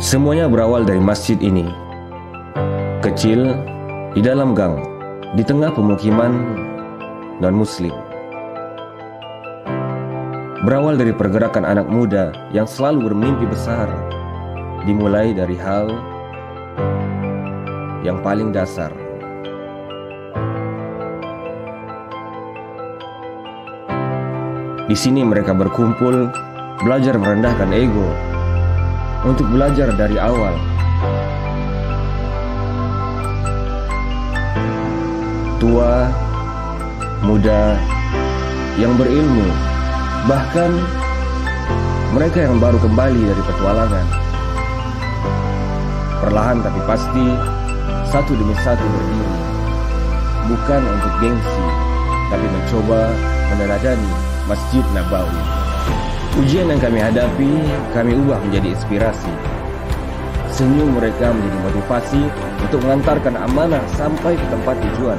Semuanya berawal dari masjid ini. Kecil, di dalam gang, di tengah pemukiman non-muslim. Berawal dari pergerakan anak muda yang selalu bermimpi besar, dimulai dari hal yang paling dasar. Di sini mereka berkumpul, belajar merendahkan ego, untuk belajar dari awal. Tua, muda, yang berilmu, bahkan mereka yang baru kembali dari petualangan. Perlahan tapi pasti, satu demi satu berdiri, bukan untuk gengsi, tapi mencoba meneladani Masjid Nabawi. Ujian yang kami hadapi, kami ubah menjadi inspirasi. Senyum mereka menjadi motivasi untuk mengantarkan amanah sampai ke tempat tujuan.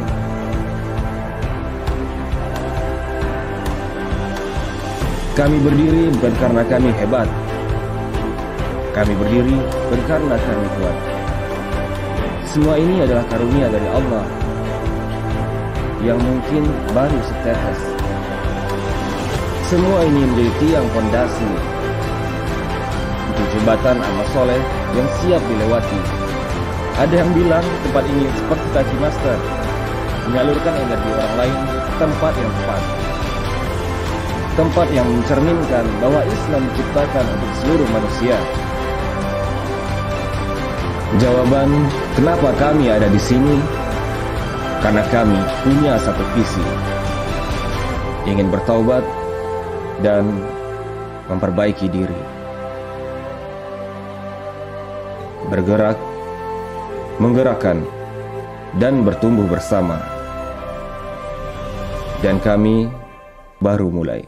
Kami berdiri bukan karena kami hebat. Kami berdiri bukan karena kami kuat. Semua ini adalah karunia dari Allah yang mungkin baru setetes. Semua ini menjadi tiang fondasi untuk jembatan amal soleh yang siap dilewati. Ada yang bilang tempat ini seperti Taji Master, menyalurkan energi orang lain ke tempat yang tepat. Tempat yang mencerminkan bahwa Islam diciptakan untuk seluruh manusia. Jawaban kenapa kami ada di sini? Karena kami punya satu visi, ingin bertaubat dan memperbaiki diri. Bergerak, menggerakkan, dan bertumbuh bersama. Dan kami baru mulai.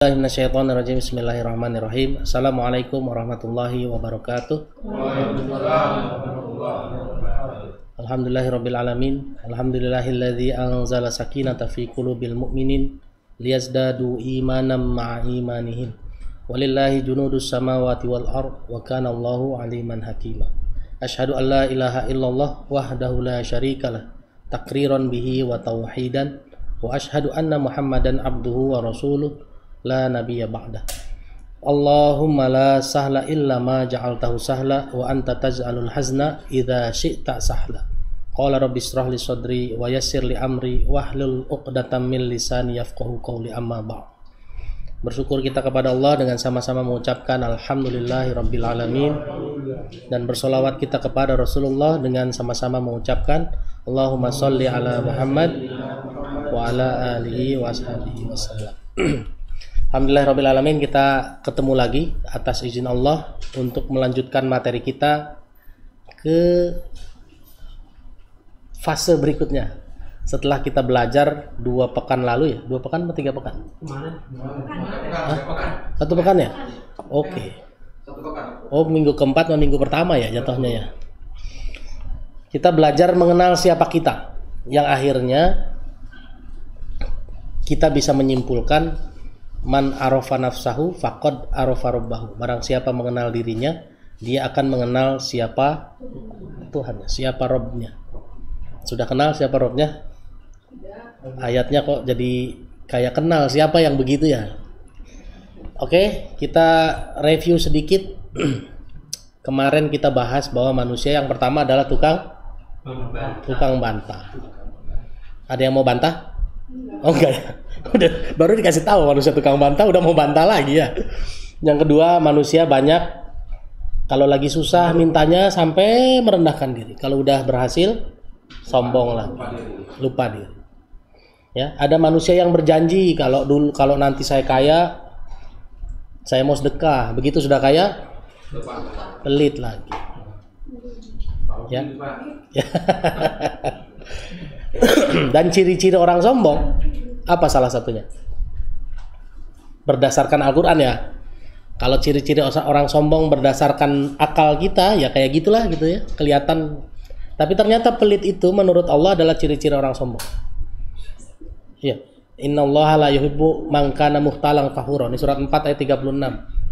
Minasyaitonirrajim. Bismillahirrahmanirrahim. Assalamualaikum warahmatullahi wabarakatuh. Waalaikumsalam warahmatullahi wabarakatuh. Alhamdulillahirabbil alamin. Alhamdulillahilladzi anzala sakinata fi qulubil mu'minin liyazdadu imanan ma'a imanihim. Walillahi junudus samawati wal ard wa kana Allahu aliman hakima. Asyhadu an la ilaha illallah wahdahu la syarikalah takriran bihi wa tauhidan wa asyhadu anna Muhammadan abduhu wa rasuluh la nabiyya ba'dah. Allahumma la sahla illa ma ja'altahu sahla wa anta taj'alul hazna idza syi'ta sahla. Qala rabbi ishrah li sadri wa yassir li amri wahlul 'uqdatam min lisani yafqahu qawli amma ba'd. Bersyukur kita kepada Allah dengan sama-sama mengucapkan alhamdulillahi rabbil alamin, dan bersolawat kita kepada Rasulullah dengan sama-sama mengucapkan Allahumma sholli ala Muhammad wa ala alihi wa ashabihi wasallam. Alhamdulillah rabbil alamin, kita ketemu lagi atas izin Allah untuk melanjutkan materi kita ke fase berikutnya. Setelah kita belajar 2 pekan lalu ya, 2 pekan atau 3 pekan? Satu pekan ya? Oke. Oh, minggu keempat atau minggu pertama ya jatuhnya ya. Kita belajar mengenal siapa kita, yang akhirnya kita bisa menyimpulkan man arafa nafsahu faqad arafa rabbahu. Barang siapa mengenal dirinya, dia akan mengenal siapa Tuhannya, siapa Rabbnya. Sudah kenal siapa Rabbnya? Ayatnya kok jadi kayak kenal siapa yang begitu ya. Oke, kita review sedikit. Kemarin kita bahas bahwa manusia yang pertama adalah tukang bantah. Ada yang mau bantah? Oh enggak ya. Udah baru dikasih tahu manusia tukang bantah udah mau bantah lagi ya. Yang kedua, manusia banyak kalau lagi susah mintanya sampai merendahkan diri. Kalau udah berhasil sombong lagi, lupa diri. Ya, ada manusia yang berjanji kalau nanti saya kaya, saya mau sedekah. Begitu sudah kaya, pelit lagi. Ya. Dan ciri-ciri orang sombong apa salah satunya? Berdasarkan Al-Qur'an ya. Kalau ciri-ciri orang sombong berdasarkan akal kita ya kayak gitulah gitu ya, kelihatan. Tapi ternyata pelit itu menurut Allah adalah ciri-ciri orang sombong. Ya, innallaha la yuhibbu man kana mukhtalan fakhura. Ini surat 4 ayat 36.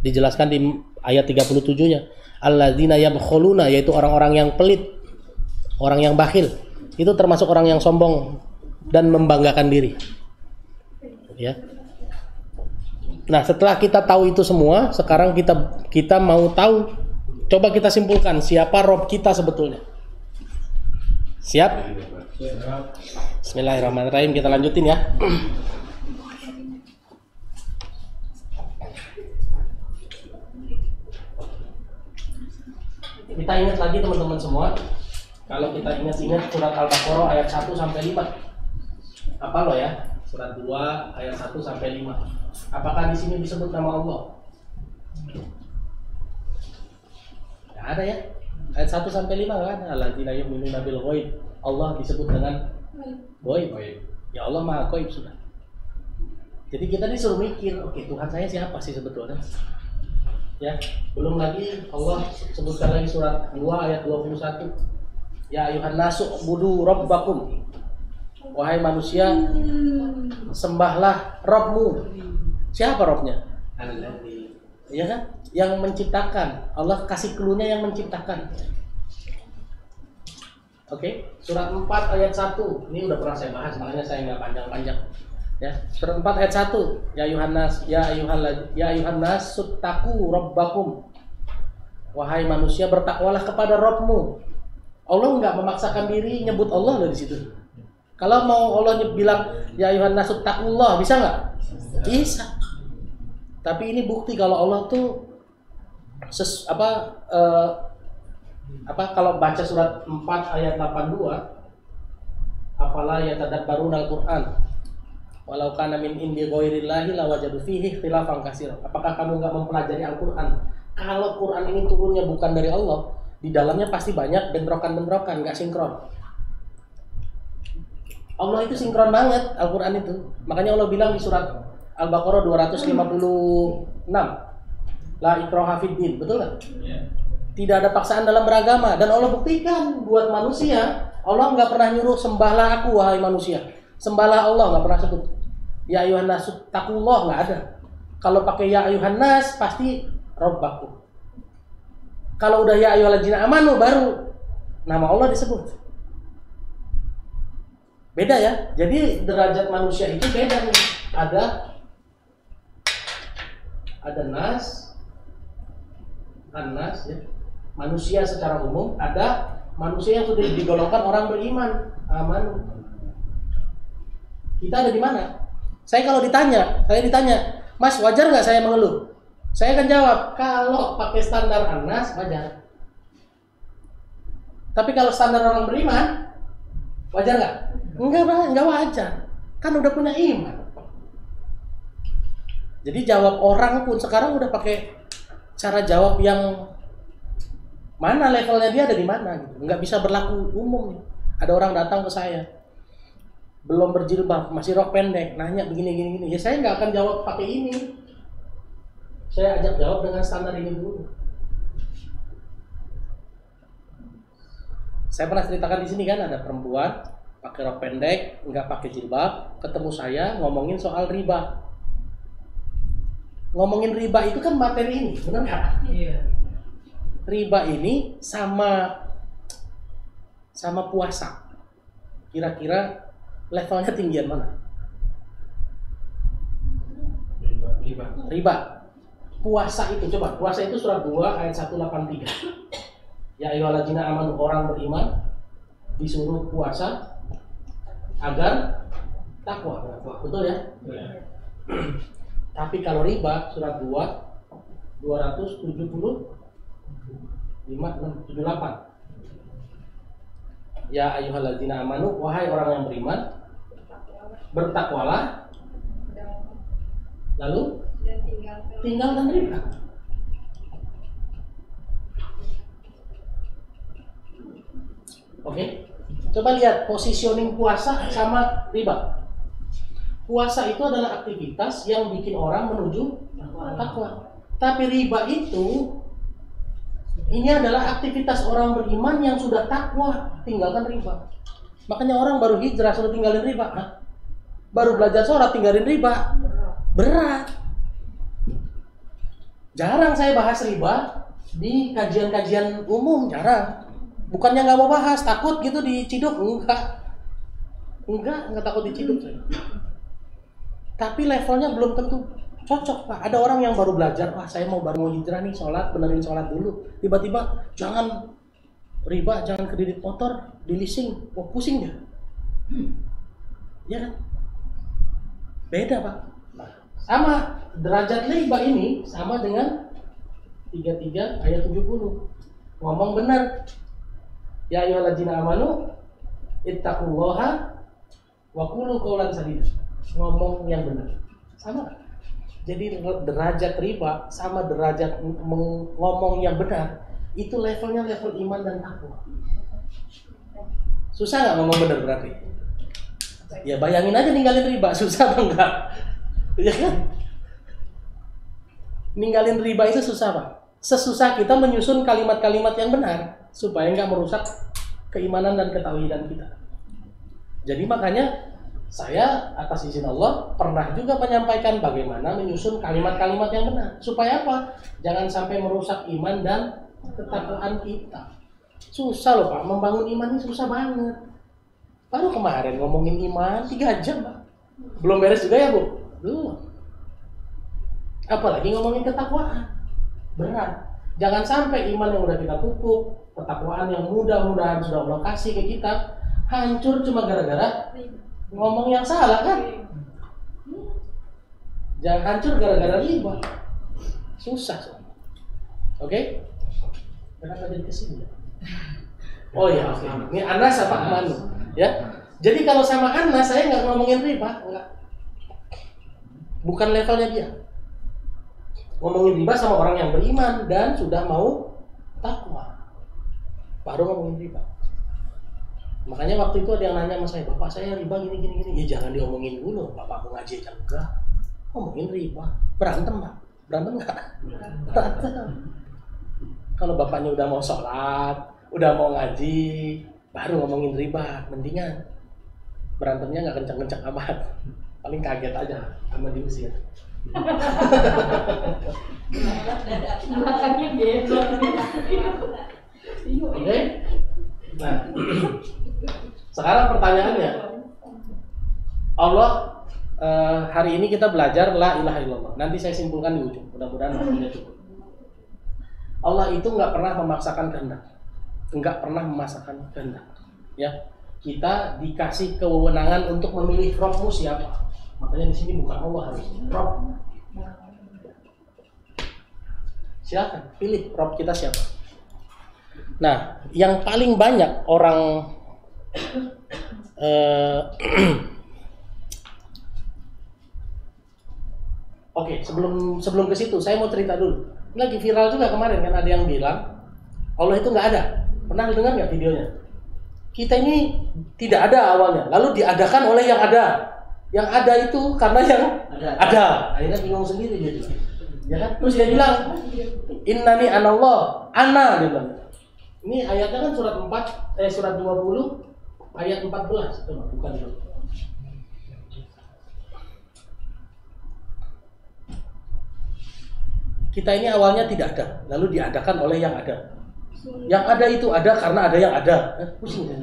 Dijelaskan di ayat 37-nya. Alladzina yabkhuluna, yaitu orang-orang yang pelit, orang yang bakhil. Itu termasuk orang yang sombong dan membanggakan diri. Ya. Nah, setelah kita tahu itu semua, sekarang kita mau tahu, coba kita simpulkan siapa Rob kita sebetulnya. Siap? Bismillahirrahmanirrahim, kita lanjutin ya. Kita ingat lagi teman-teman semua. Kalau kita ingat surat Al-Baqarah ayat 1 sampai 5. Apa lo ya? Surat 2 ayat 1 sampai 5. Apakah di sini disebut nama Allah? Tidak ada ya. Ayat 1 sampai 5 kan? Alladzina yu'minuna bil ghaib. Allah disebut dengan ghaib. Ya Allah Maha Ghaib sudah. Jadi kita disuruh mikir, oke, Tuhan saya siapa sih sebetulnya? Ya, belum lagi Allah sebutkan lagi surat 2 ayat 21. Ya ayuhan nasu budu rabbakum. Wahai manusia, sembahlah Rabbmu. Siapa Rabbnya? Iya kan? Yang menciptakan. Allah kasih clue-nya yang menciptakan. Oke, surat 4 ayat 1. Ini udah pernah saya bahas, makanya saya nggak panjang-panjang. Ya, surat 4 ayat 1. Ya ayuhan nas suttaqu rabbakum. Wahai manusia, bertakwalah kepada Rabbmu. Allah nggak memaksakan diri nyebut Allah loh di situ. Kalau mau Allah bilang ya ayuhan nas suttaqullah, bisa nggak? Bisa. Tapi ini bukti kalau Allah tuh kalau baca surat 4 ayat 82, afala yatadabbaruna al-Qur'an walau kana min indi ghairillahi lawajadu fihi ikhtilafan katsira. Apakah kamu enggak mempelajari Al-Qur'an? Kalau Qur'an ini turunnya bukan dari Allah, di dalamnya pasti banyak bentrokan-bentrokan, enggak sinkron. Allah itu sinkron banget Al-Qur'an itu. Makanya Allah bilang di surat Al-Baqarah 256, la ikraha fid din, betul enggak? Tidak ada paksaan dalam beragama, dan Allah buktikan buat manusia Allah nggak pernah nyuruh sembahlah aku wahai manusia. Sembahlah Allah nggak pernah sebut. Ya ayuhan nas taqullah nggak ada. Kalau pakai ya ayuhan nas pasti rabbakum. Kalau udah ya ayyuhalladzina amanu baru nama Allah disebut. Beda ya. Jadi derajat manusia itu beda nih. Ada nas, ya. Manusia secara umum, ada manusia yang sudah digolongkan orang beriman, aman. Kita ada di mana? Saya ditanya, Mas wajar nggak saya mengeluh? Saya akan jawab, kalau pakai standar Anas wajar. Tapi kalau standar orang beriman, wajar nggak? Enggak wajar. Kan udah punya iman. Jadi jawab orang pun sekarang udah pakai cara jawab yang mana levelnya dia ada di mana gitu. Nggak bisa berlaku umum. Ada orang datang ke saya, belum berjilbab, masih rok pendek, nanya begini. Ya saya nggak akan jawab pakai ini. Saya ajak jawab dengan standar ini dulu. Saya pernah ceritakan di sini kan, ada perempuan pakai rok pendek, nggak pakai jilbab, ketemu saya ngomongin soal riba. Ngomongin riba itu kan materi ini, benar nggak? Iya. Riba ini sama puasa. Kira-kira levelnya tinggian mana? Riba. Puasa itu, coba. Puasa itu surat 2 ayat 183. Ya ayyuhalladzina amanu, orang beriman disuruh puasa agar takwa. Betul ya? Tapi kalau riba surat 2 275 Ya ayyuhalladzina amanu, wahai orang yang beriman, bertakwalah, lalu tinggalkan riba. Oke, coba lihat positioning puasa sama riba. Puasa itu adalah aktivitas yang bikin orang menuju takwa. Tapi riba itu, ini adalah aktivitas orang beriman yang sudah takwa, tinggalkan riba. Makanya orang baru hijrah sudah tinggalin riba. Baru belajar sholat tinggalin riba. Berat. Jarang saya bahas riba di kajian-kajian umum, jarang. Bukannya nggak mau bahas, takut gitu diciduk, enggak takut diciduk saya. Tapi levelnya belum tentu cocok Pak. Ada orang yang baru belajar, saya baru mau hijrah nih, sholat, benerin sholat dulu. Tiba-tiba jangan riba, jangan kredit motor, di leasing, pusing dia. Ya kan? Beda Pak. Sama derajat riba ini sama dengan 33 ayat 70. Ngomong benar. Ya ayyuhalladzina amanu ittaqullaha wa qulu qawlan sadida. Ngomong yang benar. Sama. Jadi derajat riba sama derajat ngomong yang benar, itu levelnya level iman dan takwa. Susah nggak ngomong benar berarti? Ya bayangin aja ninggalin riba, susah apa enggak? Ya kan? Ninggalin riba itu susah Pak. Sesusah kita menyusun kalimat-kalimat yang benar supaya nggak merusak keimanan dan ketauhidan kita. Jadi makanya saya atas izin Allah pernah juga menyampaikan bagaimana menyusun kalimat-kalimat yang benar. Supaya apa? Jangan sampai merusak iman dan ketakwaan kita. Susah loh Pak, membangun iman ini susah banget. Baru kemarin ngomongin iman 3 jam Pak. Belum beres juga ya Bu? Belum. Apalagi ngomongin ketakwaan. Berat. Jangan sampai iman yang udah kita pupuk, ketakwaan yang mudah-mudahan sudah Allah kasih ke kita, hancur cuma gara-gara ngomong yang salah kan? Jangan hancur gara-gara riba. Susah. Oke? Kenapa jadi kesini ya? Oh ya, oke. Ini Anas apa Amanu? Ya. Jadi kalau sama Anas saya nggak ngomongin riba, enggak. Bukan levelnya dia. Ngomongin riba sama orang yang beriman dan sudah mau takwa. Baru ngomongin riba. Makanya waktu itu ada yang nanya sama saya, Bapak saya riba gini. Ya jangan diomongin dulu, Bapak mau ngaji aja enggak. Ngomongin riba. Berantem Pak? Berantem enggak? Berantem. Kalau bapaknya udah mau sholat, udah mau ngaji, baru ngomongin riba, mendingan berantemnya nggak kencang-kencang amat, paling kaget aja sama diusir. Oke. Nah, sekarang pertanyaannya, Allah hari ini kita belajar la ilaha illallah. Nanti saya simpulkan di ujung. Mudah-mudahan waktunya cukup. Allah itu nggak pernah memaksakan kehendak, nggak pernah memaksakan kehendak. Ya, kita dikasih kewenangan untuk memilih Robmu siapa. Makanya di sini bukan Allah harus Rob. Silakan pilih Rob kita siapa. Nah, yang paling banyak orang Oke, sebelum ke situ saya mau cerita dulu. Lagi viral juga kemarin kan, ada yang bilang Allah itu nggak ada. Pernah dengar nggak videonya? Kita ini tidak ada awalnya, lalu diadakan oleh yang ada. Yang ada itu karena yang ada. Akhirnya bingung sendiri dia. Ya kan? Terus dia bilang, Innani anallah, ana dia bilang. Ini ayatnya kan surat 20 ayat 14 itu bukan itu. Kita ini awalnya tidak ada, lalu diadakan oleh yang ada. Yang ada itu ada karena ada yang ada. Pusing kan?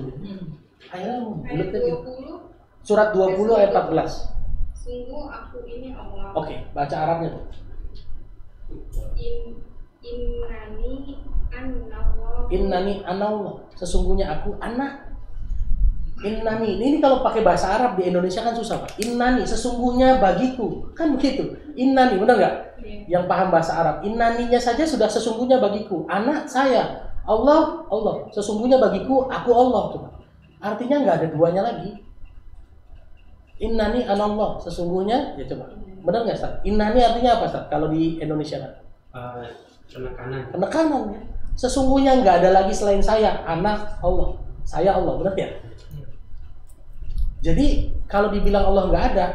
Akhirnya bulatnya gitu. Surat 20 ayat 14. Sungguh aku ini Allah. Oke, baca Arabnya tuh. Innani anallah. Sesungguhnya aku anak. Innani. Ini kalau pakai bahasa Arab di Indonesia kan susah, Pak. Innani, sesungguhnya bagiku. Kan begitu. Innani, benar nggak? Yang paham bahasa Arab, innaninya saja sudah sesungguhnya bagiku, anak saya, Allah, sesungguhnya bagiku, aku Allah. Coba. Artinya nggak ada duanya lagi. Innani anallah, sesungguhnya, ya coba, benar nggak Ustaz? Innani artinya apa Ustaz? Kalau di Indonesia kan? Penekanan ya. Sesungguhnya nggak ada lagi selain saya, anak Allah, saya Allah, benar ya? Jadi kalau dibilang Allah nggak ada,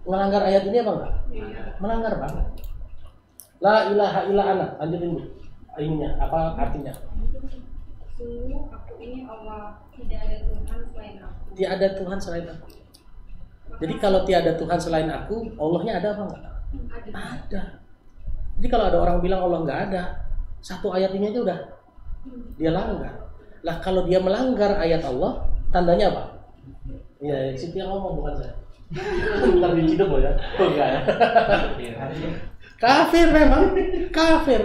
melanggar ayat ini apa enggak? Melanggar banget. La ilaha illa ana. Lanjutin dulu. Ininya apa artinya? Sungguh aku ini Allah, tidak ada Tuhan selain aku. Tiada Tuhan selain aku. Jadi kalau tiada Tuhan selain aku, Allahnya ada apa enggak? Ada. Jadi kalau ada orang bilang Allah nggak ada, satu ayat ini aja udah dia langgar. Lah kalau dia melanggar ayat Allah, tandanya apa? Ya, Siti yang ngomong bukan saya. Bentar diciduk loh ya. Enggak ya. Kafir memang, kafir.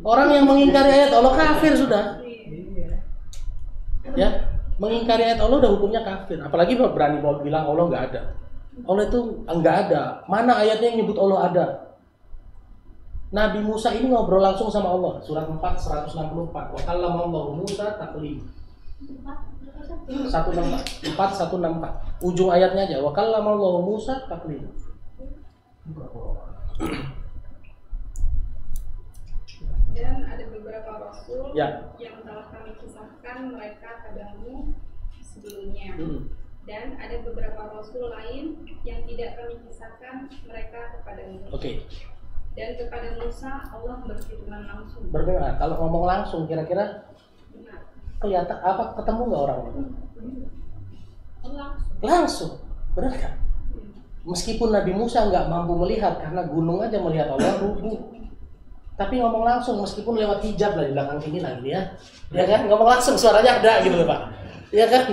Orang yang mengingkari ayat Allah kafir sudah. Ya, mengingkari ayat Allah udah hukumnya kafir. Apalagi berani bilang Allah nggak ada. Allah itu nggak ada. Mana ayatnya yang nyebut Allah ada? Nabi Musa ini ngobrol langsung sama Allah. Surat 4 164. Wa kallama Allahu Musa taklima. 164. Ujung ayatnya aja. Wa kallama Allahu Musa taklima. Dan ada beberapa rasul ya, yang telah kami kisahkan mereka padamu sebelumnya. Dan ada beberapa rasul lain yang tidak kami kisahkan mereka kepadamu. Oke. Dan kepada Musa Allah berfirman langsung. Berbeda. Kalau ngomong langsung kira-kira kelihatan apa, ketemu nggak orang? Langsung. Benar kan? Meskipun Nabi Musa nggak mampu melihat karena gunung aja melihat Allah rubuh. Tapi ngomong langsung meskipun lewat hijab lah di belakang sini lagi ya. Ya kan? Ngomong langsung suaranya ada gitu Pak. Ya kan?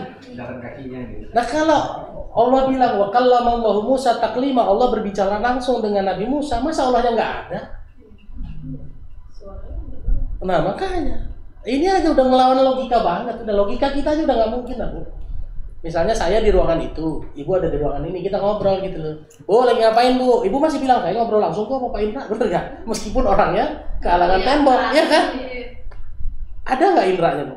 Nah kalau Allah bilang wa kallama Allahu Musa taklima, Allah berbicara langsung dengan Nabi Musa, masa Allahnya nggak ada? Nah makanya ini aja udah ngelawan logika banget. Udah logika kita aja udah nggak mungkin lah Bu. Misalnya saya di ruangan itu, ibu ada di ruangan ini, kita ngobrol gitu loh. Bu lagi ngapain Bu? Ibu masih bilang saya ngobrol langsung kok sama Pak Indra, bener gak? Meskipun orangnya kehalangan tembok, ya kan? Ada nggak indranya Bu?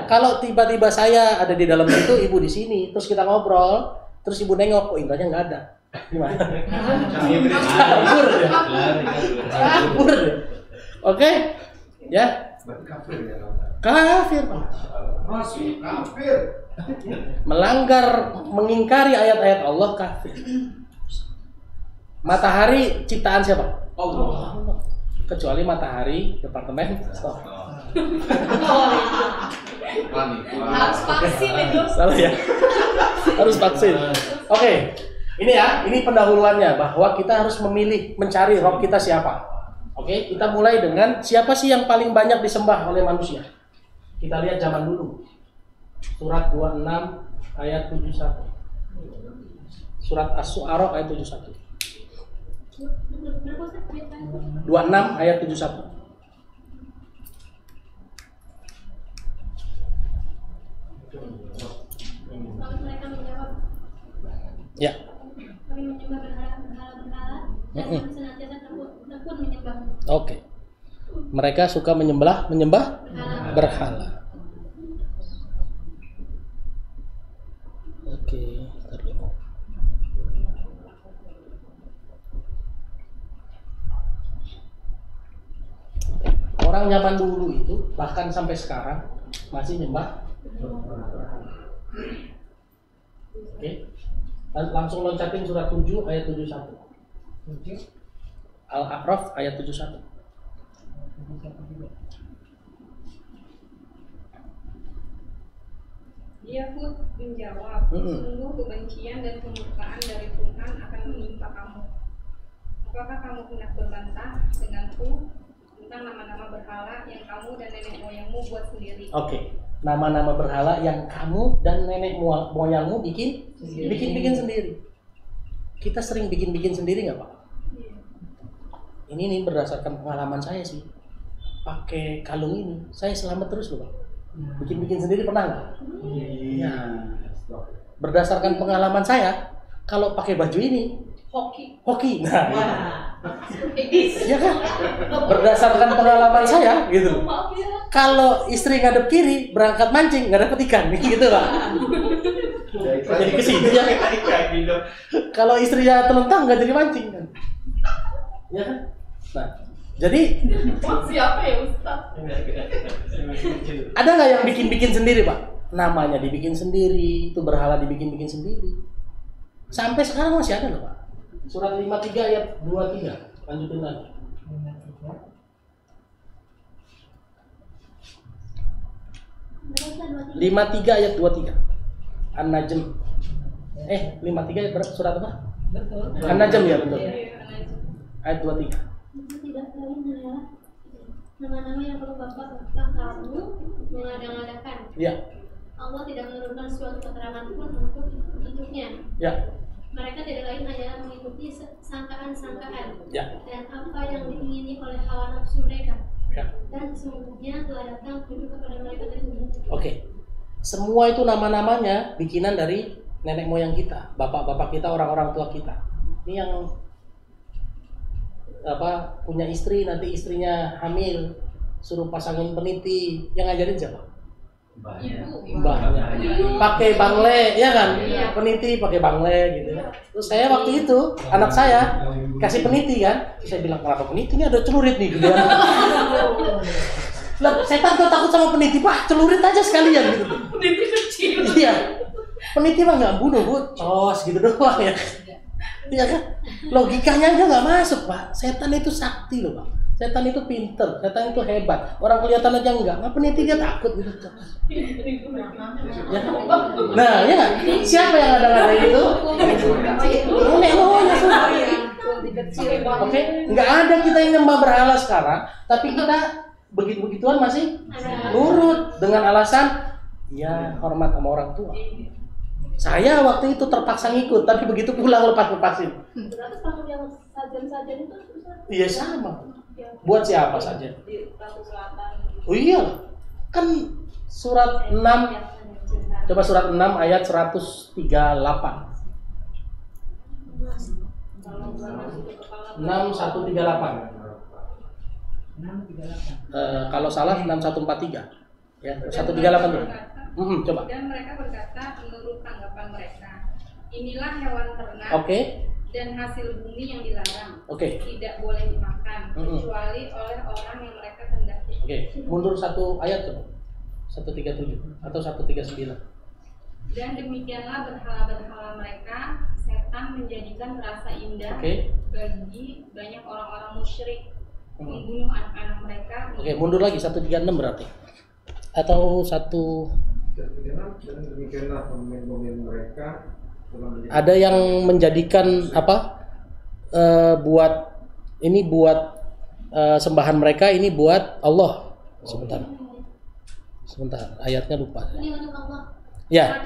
Kalau tiba-tiba saya ada di dalam itu, ibu di sini, terus kita ngobrol, terus ibu nengok, kok indranya nggak ada? Gimana? Kabur ya? Kabur ya? Oke? Ya? Kafir Pak. Masih kafir. Melanggar, mengingkari ayat-ayat Allah kafir. Matahari ciptaan siapa? Allah. Kecuali matahari departemen stop. Harus vaksin itu. Salah ya. Harus vaksin. Oke. Ini ya, ini pendahuluannya bahwa kita harus memilih mencari Rob kita siapa. Oke, kita mulai dengan siapa sih yang paling banyak disembah oleh manusia. Kita lihat zaman dulu. Surat 26 ayat 71. Surat Asy-Syu'ara ayat 71. 26 ayat 71. Mereka menjawab, Ya. kami menyembah berhala-berhala dan kami senantiasa tekun menyembahmu. Oke. Mereka suka menyembah berhala. Oke, terlihat. Orang zaman dulu itu bahkan sampai sekarang masih nyembah berhala. Oke. Langsung loncatin surat 7 ayat 71. Al-A'raf ayat 71. Yahud menjawab, sungguh kebencian dan kemurkaan dari Tuhan akan menimpa kamu. Apakah kamu hendak berbantah denganku tentang nama-nama berhala yang kamu dan nenek moyangmu buat sendiri? Oke. Nama-nama berhala yang kamu dan nenek moyangmu bikin sendiri. Kita sering bikin sendiri nggak Pak? Ini nih berdasarkan pengalaman saya sih. Pakai kalung ini, saya selamat terus loh Pak. Bikin sendiri pernah nggak? Iya. Berdasarkan pengalaman saya, kalau pakai baju ini, hoki. Nah, iya kan? Berdasarkan pengalaman saya, gitu. Kalau istri ngadep kiri, berangkat mancing, nggak dapet ikan, gitu Pak. Jadi kesini ya. Kalau istrinya telentang, nggak jadi mancing kan? Ya kan? Nah, jadi Siapa ya Ustaz? ada nggak yang bikin sendiri Pak? Namanya dibikin sendiri, itu berhala dibikin sendiri. Sampai sekarang masih ada loh Pak. Surat 53 ayat 23. Lanjutin lagi. 53 ayat 23. An-Najm. 53 ayat surat apa? An-Najm ya betul. Ayat 23. Itu tidak lain adalah nama-nama yang perlu bapak kamu mengadang-adakan. Ya. Allah tidak menurunkan suatu keterangan pun untuknya. Ya. Mereka tidak lain adalah mengikuti sangkaan-sangkaan Ya. dan apa yang diingini oleh hawa nafsu mereka. Ya. Dan sesungguhnya telah datang tunjuk kepada mereka dari Tuhan. Oke. Semua itu nama-namanya bikinan dari nenek moyang kita, bapak-bapak kita, orang-orang tua kita. Ini yang punya istri, nanti istrinya hamil, suruh pasangin peniti, yang ngajarin siapa? Mbahnya. Pakai bangle, ya kan? Peniti pakai bangle gitu ya. Terus saya waktu itu anak saya kasih peniti kan, terus saya bilang kenapa peniti? Ini ada celurit nih gitu kan. Lah, setan tuh takut sama peniti, Pak, celurit aja sekalian gitu. Peniti kecil. Iya. Peniti mah nggak bunuh, Bu, cos gitu doang ya. Iya kan? Logikanya aja nggak masuk Pak. Setan itu sakti loh Pak. Setan itu pinter, setan itu hebat. Orang kelihatan aja enggak. Nggak peniti dia takut gitu. Ya. Nah, ya nggak? Siapa yang ada gitu? Nenek moyang semua. Oke, nggak ada kita yang nyembah berhala sekarang, tapi kita begitu-begituan masih nurut dengan alasan ya hormat sama orang tua. Saya waktu itu terpaksa ngikut, tapi begitu pulang lepas-lepasin. Berarti kalau yang sajian-sajian itu susah. Iya sama. Buat siapa saja? Di Ratu Selatan. Oh iya, kan surat 6. Coba surat 6 ayat 138. 6138. Kalau salah 6143. Ya, 138 dulu. Coba. Dan mereka berkata menurut tanggapan mereka, inilah hewan ternak dan hasil bumi yang dilarang, tidak boleh dimakan kecuali oleh orang yang mereka hendaki. Mundur satu ayat coba. 137 atau 139. Dan demikianlah berhala-berhala mereka, setan menjadikan rasa indah bagi banyak orang-orang musyrik membunuh anak-anak mereka. Oke, mundur lagi 136 berarti. Atau Demikianlah pemimpin mereka ada yang menjadikan apa? Buat sembahan mereka ini buat Allah. Sebentar, ayatnya lupa. Ini untuk Allah. Ya.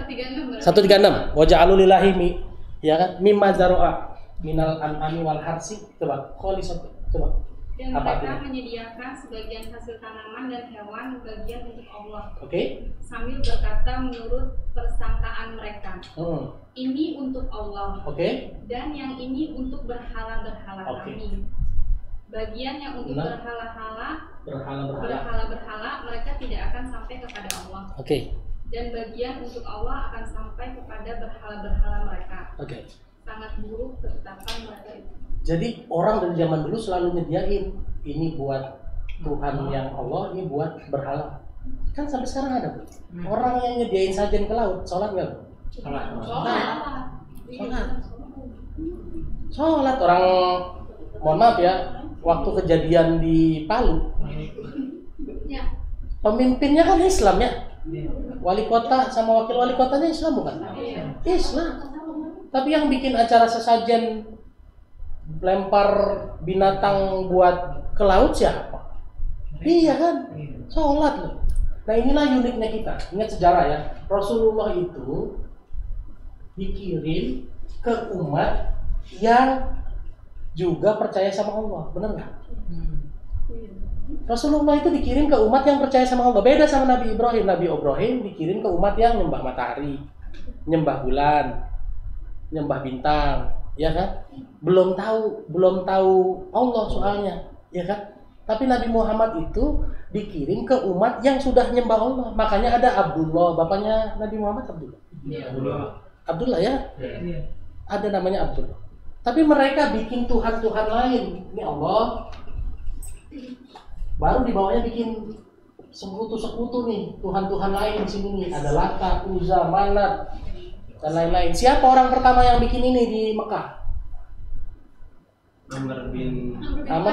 136. Wa ja'alu lillahi ya kan? Mimma zaro'a minal an'ami wal harsi. Coba, kholisat. Coba. Dan Apa mereka artinya? menyediakan sebagian hasil tanaman dan hewan bagian untuk Allah. Oke. Sambil berkata menurut persangkaan mereka, Hmm. ini untuk Allah. Oke. Dan yang ini untuk berhala-berhala Oke. kami. Bagian yang untuk Benar. berhala-berhala mereka tidak akan sampai kepada Allah. Oke. Dan bagian untuk Allah akan sampai kepada berhala-berhala mereka. Oke. Sangat buruk ketetapan mereka itu. Jadi orang dari zaman dulu selalu nyediain ini buat Tuhan yang Allah, ini buat berhala. Kan sampai sekarang ada. Orang yang nyediain sajen ke laut, sholat nggak? Sholat. Orang, mohon maaf ya, waktu kejadian di Palu, Ya. pemimpinnya kan Islam ya. Wali kota sama wakil wali kotanya Islam bukan? Islam. Tapi yang bikin acara sesajen lempar binatang buat ke laut siapa? Iya kan? Sholat loh. Nah inilah uniknya kita. Ingat sejarah ya. Rasulullah itu dikirim ke umat yang juga percaya sama Allah. Benar nggak? Rasulullah itu dikirim ke umat yang percaya sama Allah. Beda sama Nabi Ibrahim. Nabi Ibrahim dikirim ke umat yang nyembah matahari, nyembah bulan, nyembah bintang. Ya kan? Belum tahu Allah soalnya, ya kan? Tapi Nabi Muhammad itu dikirim ke umat yang sudah nyembah Allah. Makanya ada Abdullah, bapaknya Nabi Muhammad Abdullah. Abdullah ya? Ada namanya Abdullah. Tapi mereka bikin Tuhan-Tuhan lain. Ini Allah. Baru di bawahnya bikin sekutu-sekutu nih, Tuhan-Tuhan lain di sini nih. Ada Lata, Uzza, Manat, dan lain-lain. Siapa orang pertama yang bikin ini di Mekah? Amr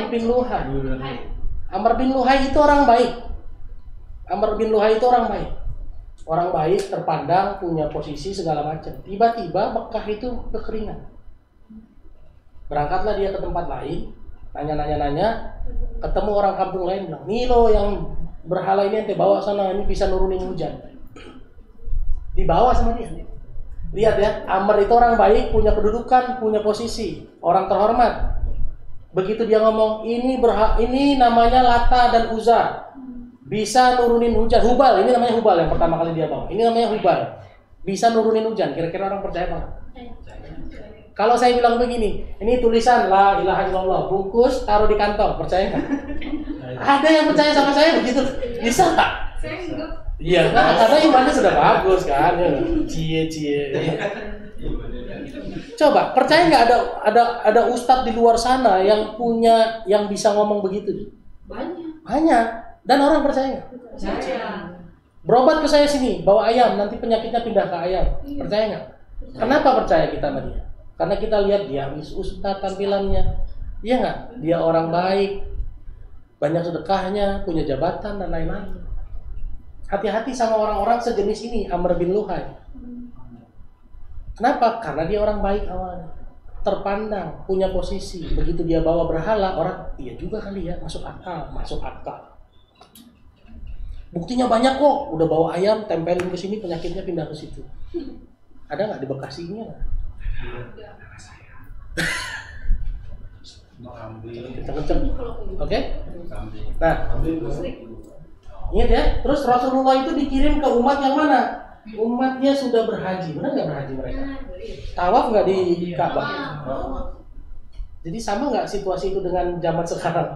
bin Luhai. Amr bin Luhai itu orang baik. Orang baik, terpandang, punya posisi segala macam. Tiba-tiba Mekah itu kekeringan. Berangkatlah dia ke tempat lain, nanya, ketemu orang kampung lain bilang, "Nih lo yang berhala ini ente bawa sana, ini bisa nurunin hujan." Dibawa sama dia. Lihat ya, Amr itu orang baik, punya kedudukan, punya posisi, orang terhormat. Begitu dia ngomong, ini namanya Lata dan Uzza, bisa nurunin hujan. Hubal, ini namanya Hubal yang pertama kali dia bawa. Ini namanya Hubal, bisa nurunin hujan. Kira-kira orang percaya apa? Kalau saya bilang begini, ini tulisan La ilaha illallah, bungkus, taruh di kantong, percaya nggak? Ada yang percaya sama saya begitu? Bisa nggak? Saya enggak. Iya, karena imannya sudah bagus kan, cie. Coba percaya nggak ada ustadz di luar sana yang bisa ngomong begitu? Banyak. Dan orang percaya nggak? Berobat ke saya sini, bawa ayam, nanti penyakitnya pindah ke ayam. Percaya nggak? Kenapa percaya kita sama dia? Karena kita lihat dia ustadz tampilannya, iya nggak? Dia orang baik, banyak sedekahnya, punya jabatan dan lain-lain. Hati-hati sama orang-orang sejenis ini, Amr bin Luhai. Kenapa? Karena dia orang baik awalnya, terpandang, punya posisi. Begitu dia bawa berhala, orang iya juga kali ya, masuk akal. Buktinya banyak kok, udah bawa ayam, tempelin ke sini, penyakitnya pindah ke situ. Ada nggak di Bekasi ini? Kenceng. Oke? Nah, ingat ya. Terus Rasulullah itu dikirim ke umat yang mana? Umatnya sudah berhaji. Benar nggak berhaji mereka? Tawaf nggak di Ka'bah? Jadi sama nggak situasi itu dengan zaman sekarang?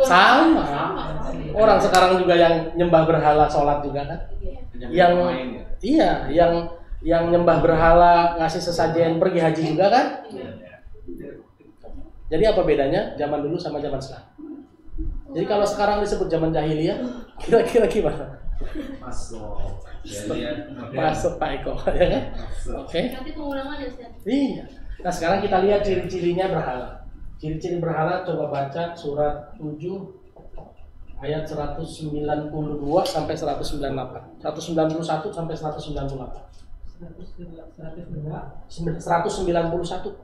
Sama. Orang sekarang juga yang nyembah berhala sholat juga kan? Yang nyembah berhala ngasih sesajen pergi haji juga kan? Jadi apa bedanya zaman dulu sama zaman sekarang? Jadi kalau sekarang disebut zaman jahiliyah, kira-kira gimana? Masuk Pak Eko, ya kan? Oke. Nanti pengulangan ya Ustaz. Iya. Nah sekarang kita lihat ciri-cirinya berhala. Ciri-ciri berhala coba baca surat 7 ayat 192 sampai 198. 191 sampai 198. 191.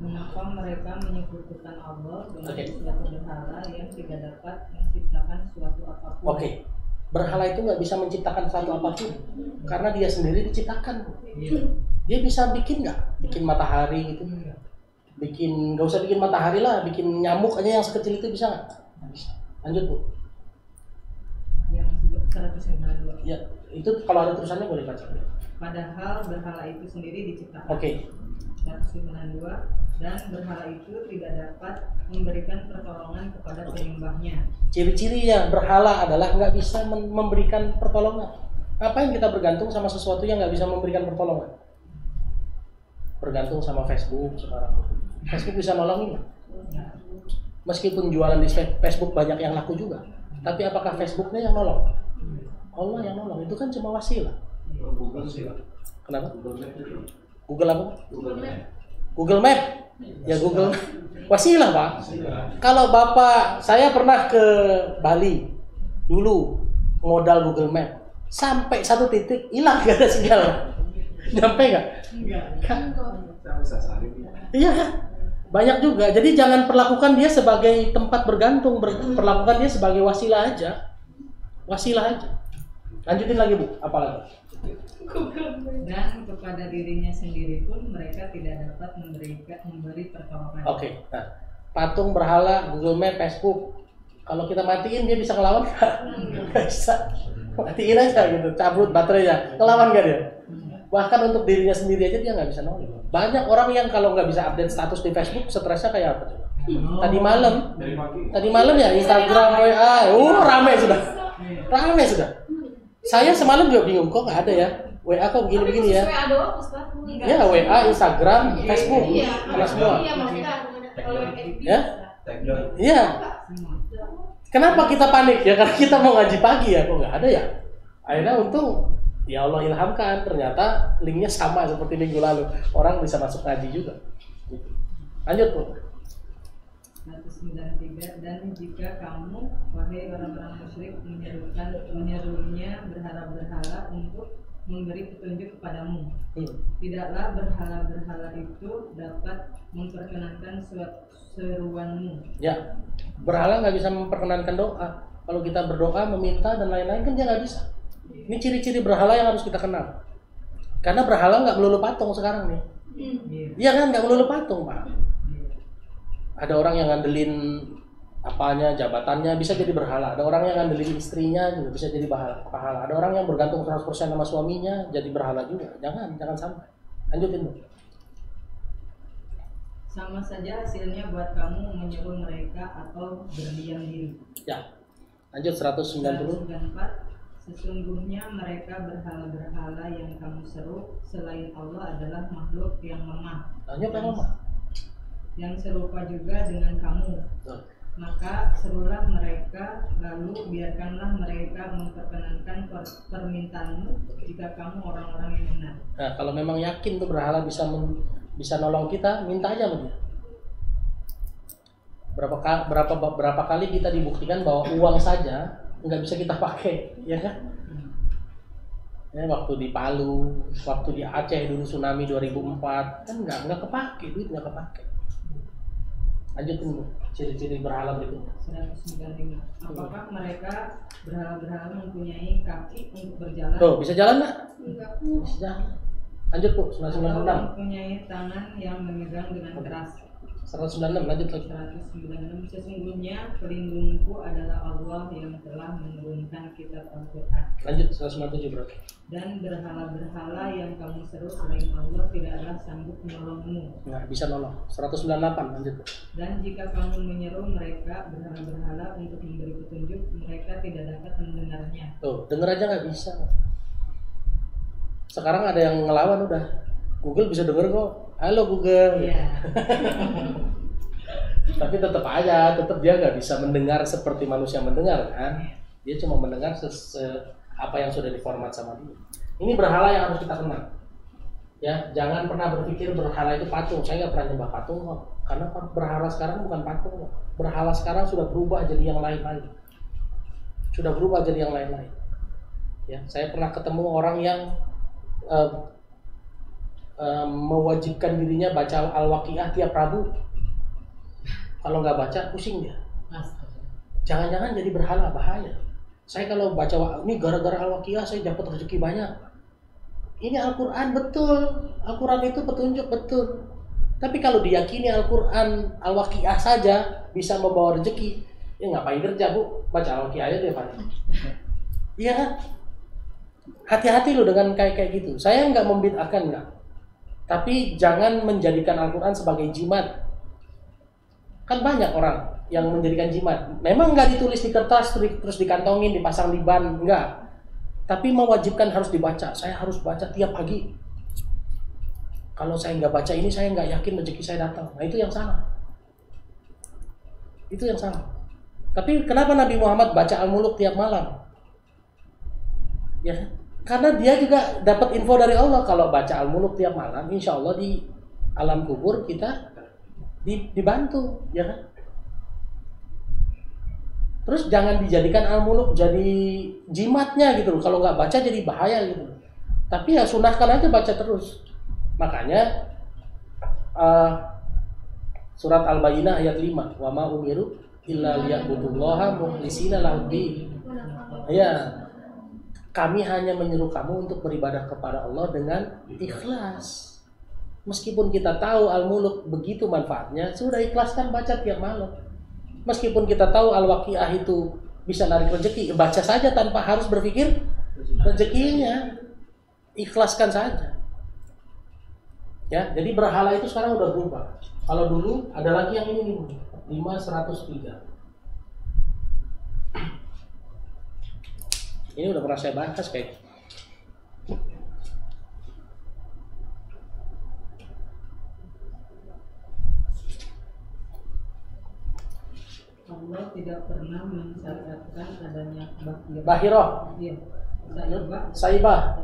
Mengapa mereka menyekutukan Allah dengan suatu berhala yang tidak dapat menciptakan suatu apapun? Oke. Berhala itu nggak bisa menciptakan sesuatu apapun karena dia sendiri diciptakan. Dia bisa bikin nggak? Bikin matahari gitu. Bikin, nggak usah bikin matahari lah, bikin nyamuk aja yang sekecil itu bisa nggak? Nggak bisa. Lanjut Bu. Yang 192. Ya, itu kalau ada tulisannya boleh baca. Padahal berhala itu sendiri diciptakan. Oke. 192. Dan berhala itu tidak dapat memberikan pertolongan kepada penyembahnya. Ciri-cirinya berhala adalah nggak bisa memberikan pertolongan. Ngapain kita bergantung sama sesuatu yang nggak bisa memberikan pertolongan? Bergantung sama Facebook sekarang. Facebook bisa nolongin nggak? Meskipun jualan di Facebook banyak yang laku juga, tapi apakah Facebooknya yang nolong? Allah yang nolong. Itu kan cuma wasilah. Google sih lah. Kenapa? Google Map itu. Google apa? Google Map. Google Map. Ya Google wasilah Pak. Kalau Bapak, saya pernah ke Bali dulu, modal Google Map, sampai satu titik hilang gak ada sinyal. Nyampe nggak? Enggak. Saya bisa salin. Iya kan? Banyak juga. Jadi jangan perlakukan dia sebagai tempat bergantung, perlakukan dia sebagai wasilah aja. Wasilah aja. Lanjutin lagi Bu, apa lagi? Dan kepada dirinya sendiri pun mereka tidak dapat memberi pertolongan. Oke. Nah, patung berhala, Google Map, Facebook. Kalau kita matiin dia bisa ngelawan nggak? Nggak bisa. Matiin aja gitu, cabut baterainya. Ngelawan nggak dia? Bahkan untuk dirinya sendiri aja dia nggak bisa nolong. Banyak orang yang kalau nggak bisa update status di Facebook, stresnya kayak apa? Tadi malam ya Instagram, WA, rame sudah. Saya semalam juga bingung kok nggak ada ya. WA kok begini-begini ya. WA doang Ustaz. Ya WA, Instagram, Facebook, ada semua. Iya, maksudnya kalau FB. Ya? Iya. Kenapa kita panik ya? Karena kita mau ngaji pagi ya, kok nggak ada ya? Akhirnya untung ya Allah ilhamkan, ternyata linknya sama seperti minggu lalu. Orang bisa masuk ngaji juga. Lanjut Bu. 193. Dan jika kamu, wahai orang-orang musyrik, menyerunya berhala-berhala untuk memberi petunjuk kepadamu, tidaklah berhala-berhala itu dapat memperkenankan seruanmu. Ya, berhala nggak bisa memperkenankan doa. Kalau kita berdoa, meminta dan lain-lain kan dia nggak bisa. Ini ciri-ciri berhala yang harus kita kenal. Karena berhala nggak melulu patung sekarang nih. Iya kan, nggak melulu patung Pak. Ada orang yang ngandelin apanya, jabatannya bisa jadi berhala. Ada orang yang ngandelin istrinya juga bisa jadi pahala. Ada orang yang bergantung 100% sama suaminya jadi berhala juga. Jangan sampai. Lanjutin Bu. Sama saja hasilnya buat kamu menyuruh mereka atau berdiam diri. Ya. Lanjut 190. 194. Sesungguhnya mereka berhala-berhala yang kamu seru selain Allah adalah makhluk yang lemah. Lanjut yang lemah. Yang serupa juga dengan kamu. Maka serulah mereka, lalu biarkanlah mereka memperkenankan permintaanmu jika kamu orang-orang yang benar. Nah, kalau memang yakin tuh berhala bisa nolong kita, minta aja sama dia. Berapa kali kita dibuktikan bahwa uang saja nggak bisa kita pakai, ya kan? Ya, waktu di Palu, waktu di Aceh dulu tsunami 2004 kan nggak kepake, duit nggak kepake. Lanjutin Bu, ciri-ciri berhala berikutnya. 195. Apakah mereka berhala-berhala mempunyai kaki untuk berjalan? Tuh, bisa jalan nggak? Enggak. Bisa jalan. Lanjut Bu, Atau 196. mempunyai tangan yang memegang dengan keras? 196, lanjut lagi. 196. Sesungguhnya pelindungku adalah Allah yang telah menurunkan kitab Al-Quran. Lanjut 197 berarti. Dan berhala-berhala yang kamu seru selain Allah tidaklah sanggup menolongmu. Nggak bisa nolong. 198, lanjut Bu. Dan jika kamu menyeru mereka berhala-berhala untuk memberi petunjuk, mereka tidak dapat mendengarnya. Tuh, denger aja nggak bisa. Sekarang ada yang ngelawan udah. Google bisa denger kok. Halo Google. Iya. Tapi tetap dia nggak bisa mendengar seperti manusia mendengar kan. Dia cuma mendengar apa yang sudah diformat sama dia. Ini berhala yang harus kita kenal. Ya, jangan pernah berpikir berhala itu patung. Saya nggak pernah nyembah patung kok. Karena berhala sekarang bukan patung kok. Berhala sekarang sudah berubah jadi yang lain-lain. Sudah berubah jadi yang lain-lain. Ya, saya pernah ketemu orang yang mewajibkan dirinya baca Al-Waqiah tiap Rabu. Kalau nggak baca, pusing dia. Jangan-jangan jadi berhala, bahaya. Saya kalau baca ini gara-gara Al-Waqiah saya dapat rezeki banyak. Ini Al-Quran betul, Al-Quran itu petunjuk betul. Tapi kalau diyakini Al-Quran Al-Waqiah saja bisa membawa rezeki, ya ngapain kerja bu? Baca Al-Waqiah aja tiap hari. Iya kan? Hati-hati lo dengan kayak gitu. Saya nggak membid'ahkan nggak. Tapi jangan menjadikan Al-Quran sebagai jimat. Kan banyak orang yang menjadikan jimat. Memang nggak ditulis di kertas terus dikantongin, dipasang di ban, enggak. Tapi mewajibkan harus dibaca. Saya harus baca tiap pagi. Kalau saya nggak baca ini, saya nggak yakin rezeki saya datang. Nah itu yang salah. Itu yang salah. Tapi kenapa Nabi Muhammad baca Al-Muluk tiap malam? Ya, karena dia juga dapat info dari Allah. Kalau baca Al-Muluk tiap malam, insya Allah di alam kubur kita dibantu, ya kan? Terus jangan dijadikan Al-Muluk jadi jimatnya gitu loh. Kalau nggak baca jadi bahaya gitu. Tapi ya sunahkan aja baca terus. Makanya surat Al-Bayyinah ayat 5, wa ma umiru illa liya'budullaha mukhlishina lahud-din. Ya, kami hanya menyuruh kamu untuk beribadah kepada Allah dengan ikhlas. Meskipun kita tahu Al-Muluk begitu manfaatnya, sudah ikhlaskan baca tiap malam. Meskipun kita tahu Al-Waqiah itu bisa narik rezeki, baca saja tanpa harus berpikir rezekinya. Ikhlaskan saja. Ya, jadi berhala itu sekarang udah berubah. Kalau dulu ada lagi yang ini nih, 5103. Ini udah pernah saya bahas kayak. Allah tidak pernah mensyariatkan adanya Bahirah, iya, Saibah,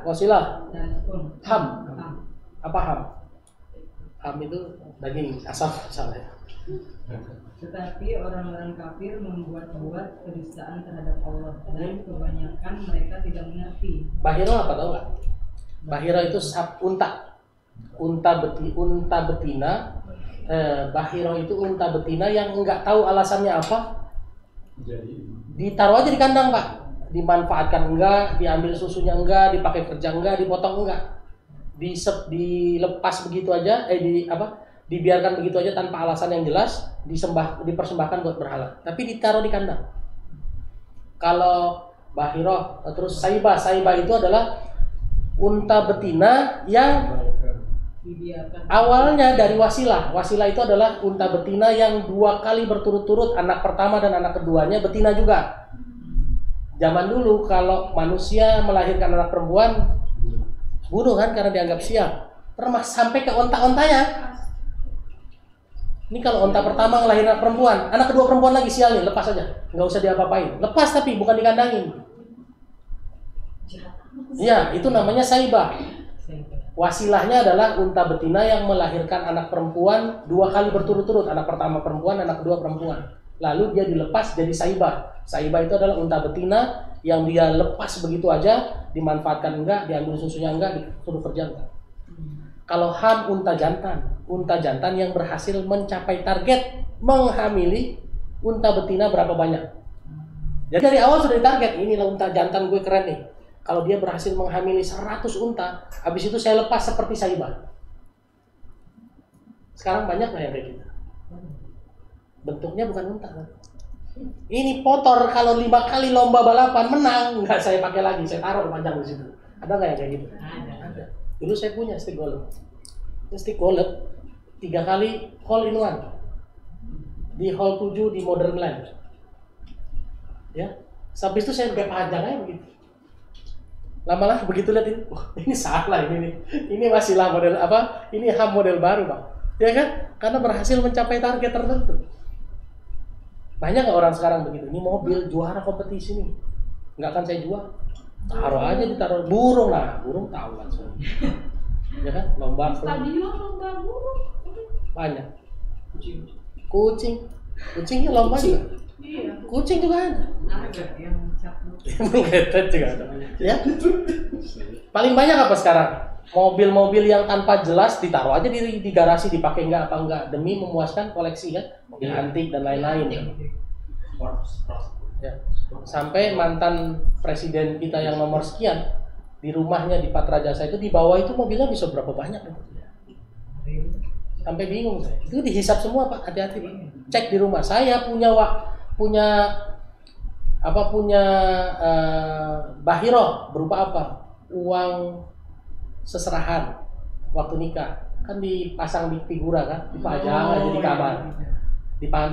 Wasilah, dan Ham. Apa ham? Ham itu daging asap salah ya. Tetapi orang-orang kafir membuat-buat kedustaan terhadap Allah dan kebanyakan mereka tidak mengerti. Bahirah apa tahu nggak? Bahirah itu unta betina. Bahirah itu unta betina yang nggak tahu alasannya apa. Ditaruh aja di kandang pak, dimanfaatkan enggak, diambil susunya enggak, dipakai kerja enggak, dipotong enggak, dilepas begitu aja, dibiarkan begitu aja tanpa alasan yang jelas, dipersembahkan buat berhala, tapi ditaruh di kandang. Kalau Bahirah, terus Saibah itu adalah unta betina yang awalnya dari Wasilah. Wasilah itu adalah unta betina yang 2 kali berturut-turut, anak pertama dan anak keduanya betina juga. Zaman dulu kalau manusia melahirkan anak perempuan, bunuh kan karena dianggap sial. Sampai ke onta-ontanya. Ini kalau onta pertama ngelahirin anak perempuan, anak kedua perempuan lagi sial nih, lepas aja, nggak usah diapa-apain. Lepas tapi bukan dikandangin. Ya, itu namanya Saibah. Wasilahnya adalah unta betina yang melahirkan anak perempuan 2 kali berturut-turut, anak pertama perempuan, anak kedua perempuan. Lalu dia dilepas jadi Saibah. Saibah itu adalah unta betina yang dia lepas begitu aja, dimanfaatkan enggak, diambil susunya enggak, disuruh kerja enggak. Kalau Ham unta jantan yang berhasil mencapai target menghamili unta betina berapa banyak. Jadi dari awal sudah ditarget, inilah unta jantan gue keren nih. Kalau dia berhasil menghamili 100 unta, habis itu saya lepas seperti Saibah. Sekarang banyak nggak yang kayak gitu? Bentuknya bukan unta kan? Ini motor kalau 5 kali lomba balapan menang, nggak saya pakai lagi, saya taruh panjang di situ. Ada nggak yang kayak gitu? Ada. Dulu saya punya stick golf. Stick golf 3 kali hole in one. Di hole 7 di Modern Land. Ya, sampai itu saya udah panjang aja begitu. Lama-lama begitu lihat ini, ini salah ini nih. Ini Wasilah model apa? Ini Ham model baru, Pak. Ya kan? Karena berhasil mencapai target tertentu. Banyak nggak orang sekarang begitu? Ini mobil juara kompetisi nih, nggak akan saya jual. Taruh aja, ditaruh. Burung lah, burung tahu langsung. Ya kan, lomba Stadion lomba burung. banyak. Kucingnya lomba juga. Iya. Kucing juga ada. Ada yang caplok. Ngetet juga ada. Ya. Paling banyak apa sekarang? Mobil-mobil yang tanpa jelas ditaruh aja di garasi, dipakai nggak apa enggak demi memuaskan koleksi kan, mobil antik dan lain-lain. Ya. Sampai mantan presiden kita yang nomor sekian di rumahnya di Patrajasa itu, di bawah itu mobilnya bisa berapa banyak? Sampai bingung saya. Itu dihisap semua Pak, hati-hati. Cek di rumah. Saya punya bahiro berupa apa? Uang seserahan waktu nikah. Kan dipasang di figura kan, dipajang aja di kamar.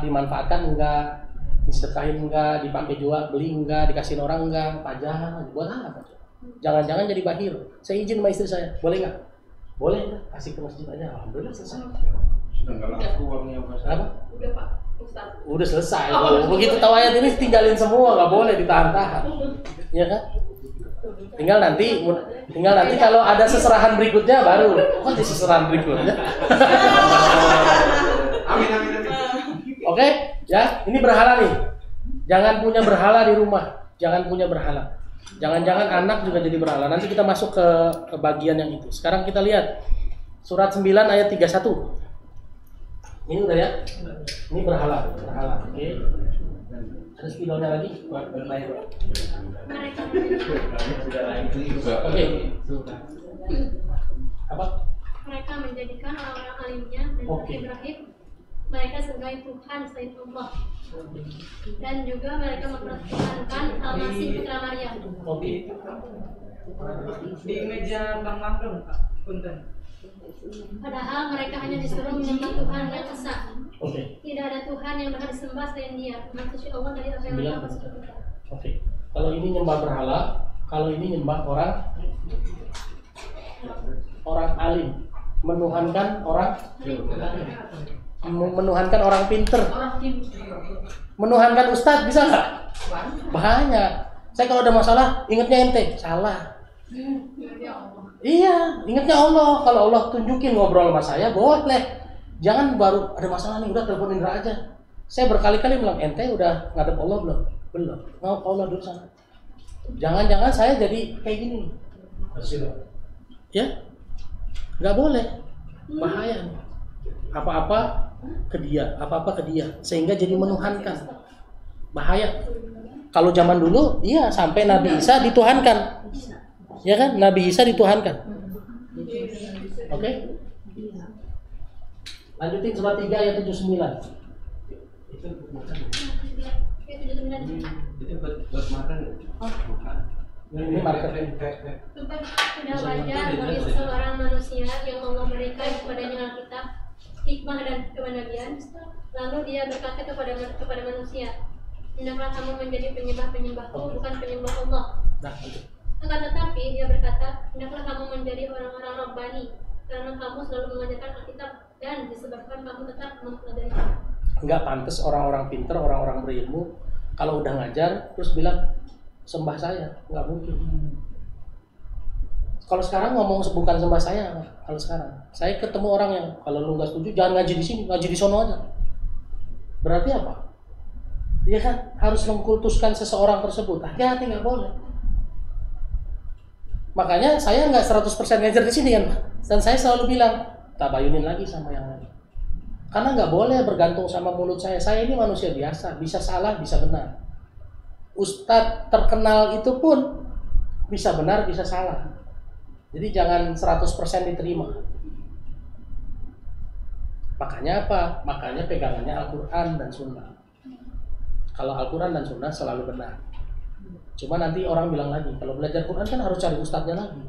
Dimanfaatkan enggak, disedekahin enggak, dipakai jual, beli enggak, dikasihin orang enggak, pajang. Buat apa? Jangan-jangan jadi bahiro. Saya izin sama istri saya, boleh nggak? Boleh, kasih ke masjid aja. Alhamdulillah selesai. Sudah laku uangnya Apa? Udah Pak Ustaz. Udah selesai. Begitu tahu ayat ini tinggalin semua, nggak boleh ditahan-tahan. Ya kan? Tinggal nanti kalau ada seserahan berikutnya baru. Kok ada seserahan berikutnya? Amin. Oke, ya. Ini berhala nih. Jangan punya berhala di rumah. Jangan punya berhala. Jangan-jangan anak juga jadi berhala. Nanti kita masuk ke bagian yang itu. Sekarang kita lihat surat 9 ayat 31. Ini udah ya? Ini berhala. Oke. Ada spidolnya lagi? Oke. Apa? Mereka menjadikan orang-orang alimnya dan Ibrahim mereka sebagai Tuhan selain Allah, dan juga mereka mempertuhankan Al-Masih putra Maryam. Oke. Di meja Bang Maklum Pak, punten. Padahal mereka hanya disuruh menyembah Tuhan yang esa. Oke. Tidak ada Tuhan yang berhak disembah selain Dia. Maksud Allah dari apa yang mereka persekutukan. Oke. Kalau ini nyembah berhala, kalau ini nyembah orang alim, menuhankan orang pinter, menuhankan ustadz, bisa nggak? Banyak. Saya kalau ada masalah ingatnya ente, salah. Iya, ingatnya Allah. Kalau Allah tunjukin ngobrol sama saya, boleh. Jangan baru ada masalah nih, udah telepon Indra aja. Saya berkali-kali bilang, ente udah ngadep Allah belum? Belum. Ngau Allah dulu sana. Jangan-jangan saya jadi kayak gini. Ya, nggak boleh. Bahaya nih. Apa-apa ke dia, sehingga jadi menuhankan. Bahaya. Kalau zaman dulu, iya sampai Nabi Isa dituhankan. Ya kan? Nabi Isa dituhankan. Oke? Lanjutin surat 3 ayat 79. Itu buat makan. Ini marketing. Sudah wajar bagi seseorang manusia yang Allah berikan kepadanya Alkitab, hikmah dan kenabian, lalu dia berkata kepada manusia, hendaklah kamu menjadi penyembah-penyembahku, bukan penyembah Allah. Akan tetapi dia berkata, hendaklah kamu menjadi orang-orang Rabbani, karena kamu selalu mengajarkan Alkitab dan disebabkan kamu tetap mempelajari. Enggak pantas orang-orang pinter, orang-orang berilmu kalau udah ngajar terus bilang sembah saya, nggak mungkin. Kalau sekarang ngomong bukan sembah saya, kalau sekarang saya ketemu orang yang kalau lu nggak setuju jangan ngaji di sini, ngaji di sono aja. Berarti apa? Dia kan harus mengkultuskan seseorang tersebut. Hati-hati, nggak boleh. Makanya saya nggak 100% ngajar di sini kan, Pak. Dan saya selalu bilang tabayunin lagi sama yang lain. Karena nggak boleh bergantung sama mulut saya. Saya ini manusia biasa, bisa salah, bisa benar. Ustadz terkenal itu pun bisa benar, bisa salah. Jadi jangan 100% diterima. Makanya apa? Makanya pegangannya Al-Quran dan Sunnah. Kalau Al-Quran dan Sunnah selalu benar. Cuma nanti orang bilang lagi, kalau belajar Quran kan harus cari ustadznya lagi.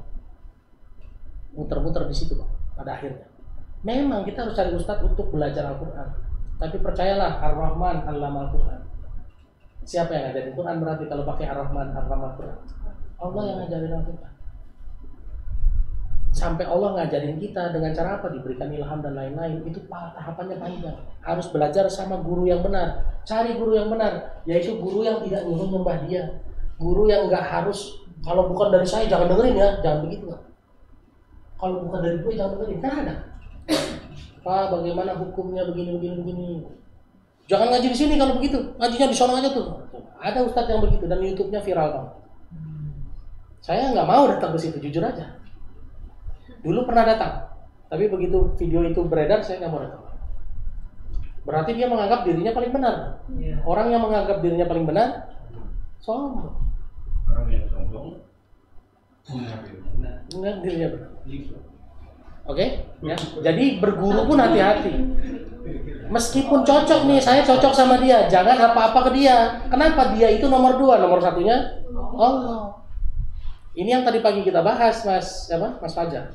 Muter-muter di situ, Pak, pada akhirnya. Memang kita harus cari ustadz untuk belajar Al-Quran. Tapi percayalah, Ar-Rahman Allama Al-Quran. Siapa yang ngajarin Quran berarti kalau pakai Ar-Rahman Allama Al-Quran? Allah yang ngajarin Al-Quran. Sampai Allah ngajarin kita dengan cara apa? Diberikan ilham dan lain-lain. Itu tahapannya panjang. Harus belajar sama guru yang benar. Cari guru yang benar, yaitu guru yang tidak nyuruh nyembah dia. Guru yang nggak harus, kalau bukan dari saya jangan dengerin ya, jangan begitu. Kalau bukan dari gue jangan dengerin. Kan ada. Pak, bagaimana hukumnya begini. Jangan ngaji di sini kalau begitu. Ngajinya di sana aja tuh. Ada ustadz yang begitu dan YouTube-nya viral banget. Saya nggak mau datang ke situ, jujur aja. Dulu pernah datang, tapi begitu video itu beredar, saya nggak mau datang. Berarti dia menganggap dirinya paling benar. Orang yang menganggap dirinya paling benar, sombong. Orang yang sombong Menganggap dirinya benar. Oke? Ya. Jadi berguru pun hati-hati. Meskipun cocok nih, saya cocok sama dia, jangan apa-apa ke dia. Kenapa? Dia itu nomor 2, nomor satunya Allah. Ini yang tadi pagi kita bahas, Mas Fajar,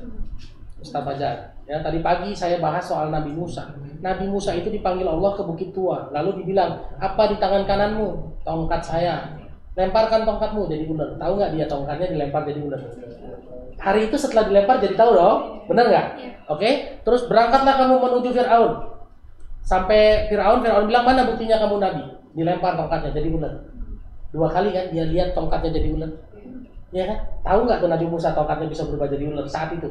Ustaz Fajar. Ya, tadi pagi saya bahas soal Nabi Musa. Nabi Musa itu dipanggil Allah ke Bukit Tua, lalu dibilang, apa di tangan kananmu? Tongkat saya. Lemparkan tongkatmu jadi ular. Tahu nggak dia tongkatnya dilempar jadi ular? Hari itu setelah dilempar jadi tahu dong, benar nggak? Oke. Terus berangkatlah kamu menuju Fir'aun. Sampai Fir'aun bilang, mana buktinya kamu Nabi? Dilempar tongkatnya jadi ular. 2 kali kan dia lihat tongkatnya jadi ular. Ya kan? Tahu nggak tuh Nabi Musa tongkatnya bisa berubah jadi ular saat itu?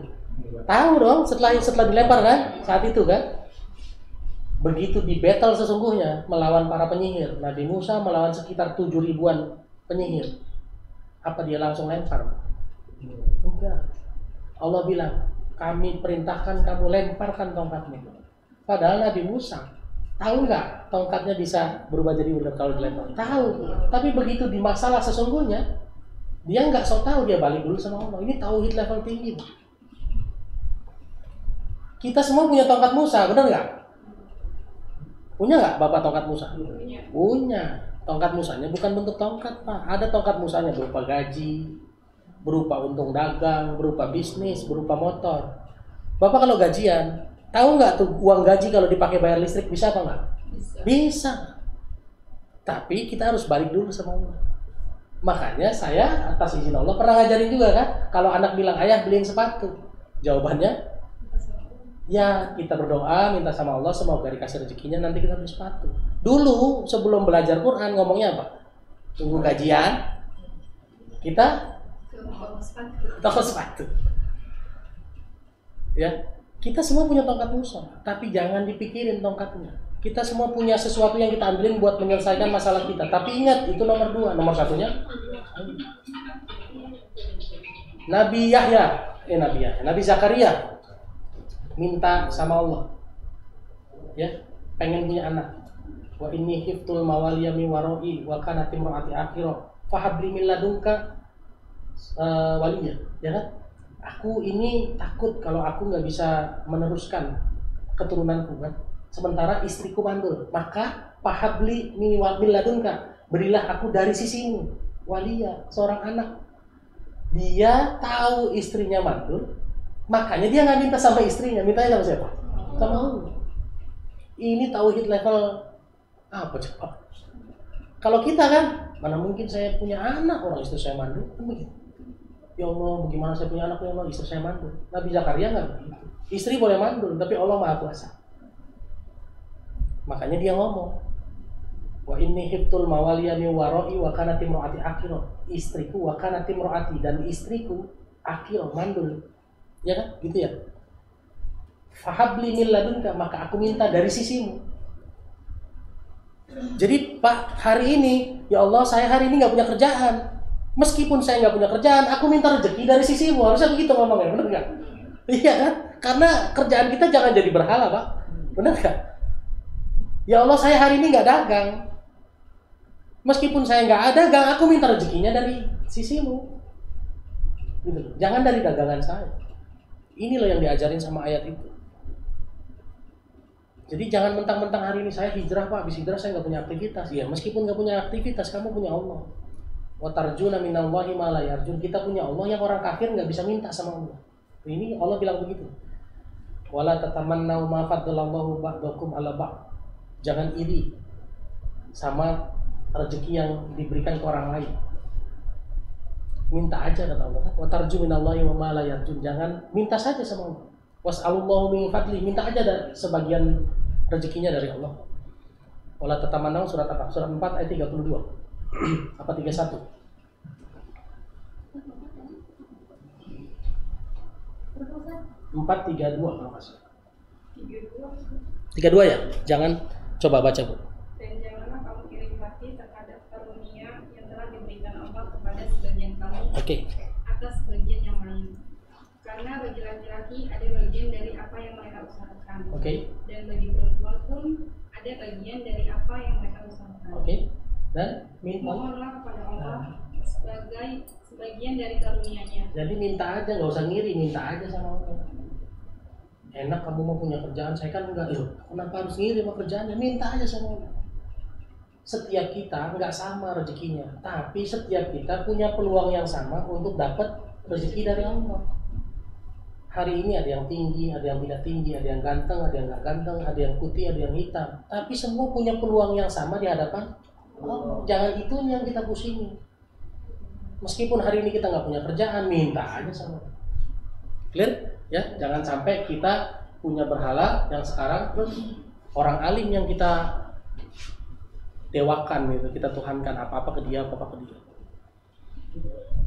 Tahu dong, setelah dilempar kan? Saat itu kan? Begitu di battle sesungguhnya melawan para penyihir, Nabi Musa melawan sekitar 7 ribuan penyihir. Apa dia langsung lempar? Enggak. Allah bilang, kami perintahkan kamu lemparkan tongkatmu. Padahal Nabi Musa tahu nggak tongkatnya bisa berubah jadi ular kalau dilempar? Tahu. Tapi begitu di masalah sesungguhnya, dia nggak sok tahu, dia balik dulu sama Allah. Ini tauhid level tinggi. Kita semua punya tongkat Musa, benar nggak? Punya nggak Bapak tongkat Musa? Punya. Tongkat Musanya bukan bentuk tongkat, Pak. Ada tongkat Musanya berupa gaji, berupa untung dagang, berupa bisnis, berupa motor. Bapak kalau gajian, tahu nggak tuh uang gaji kalau dipakai bayar listrik bisa apa nggak? Bisa. Tapi kita harus balik dulu sama Allah. Makanya saya atas izin Allah pernah ngajarin juga kan, kalau anak bilang ayah beliin sepatu, jawabannya ya kita berdoa minta sama Allah semoga dikasih rezekinya nanti kita beli sepatu. Dulu sebelum belajar Quran ngomongnya apa? Tunggu kajian kita toko sepatu. Ya, kita semua punya tongkat Musa, tapi jangan dipikirin tongkatnya. Kita semua punya sesuatu yang kita ambilin buat menyelesaikan masalah kita. Tapi ingat, itu nomor 2. Nomor satunya Nabi Zakaria minta sama Allah, ya, pengen punya anak. Wa inni khiftul mawaliya min wara'i wa kanat imraati akhirah fahabli min ladunka waliya, ya kan? Aku ini takut kalau aku nggak bisa meneruskan keturunanku kan. Sementara istriku mandul, maka pahabli min ladunka, berilah aku dari sisimu waliya, seorang anak. Dia tahu istrinya mandul, makanya dia nggak minta sama istrinya, mintanya sama siapa? Sama Allah. Ini tauhid level apa coba? Kalau kita kan, mana mungkin saya punya anak orang istri saya mandul? Ya Allah, bagaimana saya punya anak ya Allah, istri saya mandul? Nabi Zakaria nggak begitu. Istri boleh mandul, tapi Allah Maha Kuasa. Makanya dia ngomong, wa inni hibtul mawaliya min wara'i wa kanat imraati akhirah. Istriku wa kanat imraati, dan istriku akhirah mandul. Ya kan? Gitu ya. Fahabli min ladunka, maka aku minta dari sisimu. Jadi Pak, hari ini ya Allah, saya hari ini nggak punya kerjaan. Meskipun saya nggak punya kerjaan, aku minta rezeki dari sisimu. Harusnya begitu ngomongnya, benar nggak? Iya kan? Karena kerjaan kita jangan jadi berhala, Pak. Benar nggak? Ya Allah, saya hari ini nggak dagang. Meskipun saya nggak ada dagang, aku minta rezekinya dari sisimu. Gitu. Jangan dari dagangan saya. Ini loh yang diajarin sama ayat itu. Jadi jangan mentang-mentang hari ini saya hijrah Pak, habis hijrah saya nggak punya aktivitas. Ya meskipun nggak punya aktivitas, kamu punya Allah. Wa tarjuna minallahi ma la yarjun. Kita punya Allah yang orang kafir nggak bisa minta sama Allah. Ini Allah bilang begitu. Wala tatamannaw ma faddalallahu ba'dakum ala ba'd. Jangan iri sama rezeki yang diberikan ke orang lain. Minta aja kata Allah. Wa tarju minallahi wa ma la yarjun. Jangan minta saja sama Allah. Was'alullahu min fadli. Minta aja dari sebagian rezekinya dari Allah. Wala tatamannaw surat apa? Surat 4 ayat 32. Apa 31? 432 kalau nggak salah. 32 ya? Jangan, coba baca Bu. Dan janganlah kamu iri hati terhadap karunia yang telah diberikan Allah kepada sebagian kamu atas sebagian yang lain. Karena bagi laki-laki ada bagian dari apa yang mereka usahakan. Dan bagi perempuan pun ada bagian dari apa yang mereka usahakan. Dan mohonlah kepada Allah sebagai sebagian dari karunia-Nya. Jadi minta aja, nggak usah ngiri, minta aja sama Allah. Enak kamu mau punya kerjaan, saya kan enggak. Kenapa harus ngiri sama kerjaannya? Minta aja sama Allah. Setiap kita nggak sama rezekinya, tapi setiap kita punya peluang yang sama untuk dapat rezeki dari Allah. Hari ini ada yang tinggi, ada yang tidak tinggi, ada yang ganteng, ada yang nggak ganteng, ada yang putih, ada yang hitam. Tapi semua punya peluang yang sama di hadapan Allah. Jangan itu yang kita pusingin. Meskipun hari ini kita nggak punya kerjaan, minta aja sama Allah. Clear? Ya, jangan sampai kita punya berhala yang sekarang terus orang alim yang kita dewakan gitu, kita tuhankan apa-apa ke dia, apa-apa ke dia.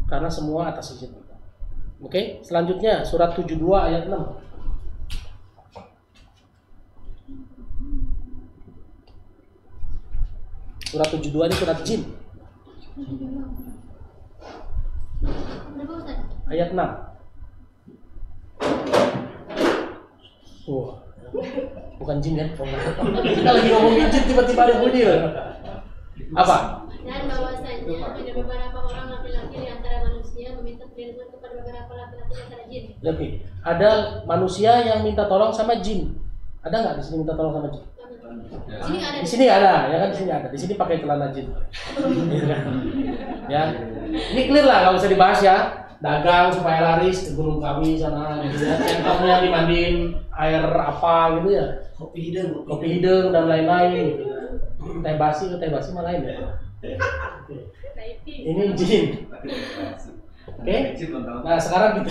Karena semua atas izin kita. Oke, selanjutnya surat 72 ayat 6. Surat 72 ini surat jin. Ayat 6. Wah, bukan jin kan? Kita lagi ngomongin jin tiba-tiba ada bunyi loh. Apa? Dan bahwasanya ada beberapa orang laki-laki di antara manusia meminta perlindungan kepada beberapa laki-laki di antara jin. Oke, ada manusia yang minta tolong sama jin. Ada nggak di sini minta tolong sama jin? Sini ada. Di sini ada, ya kan? Di sini ada. Di sini pakai celana jin. Ya, ini clear lah, nggak usah dibahas ya. Dagang supaya laris ke Gunung Kawi sana, gitu ya. Centangnya dimandiin air apa gitu ya. Kopi hidung dan lain-lain. Gitu. Teh basi mah lain ya. Ini jin. Oke. Nah sekarang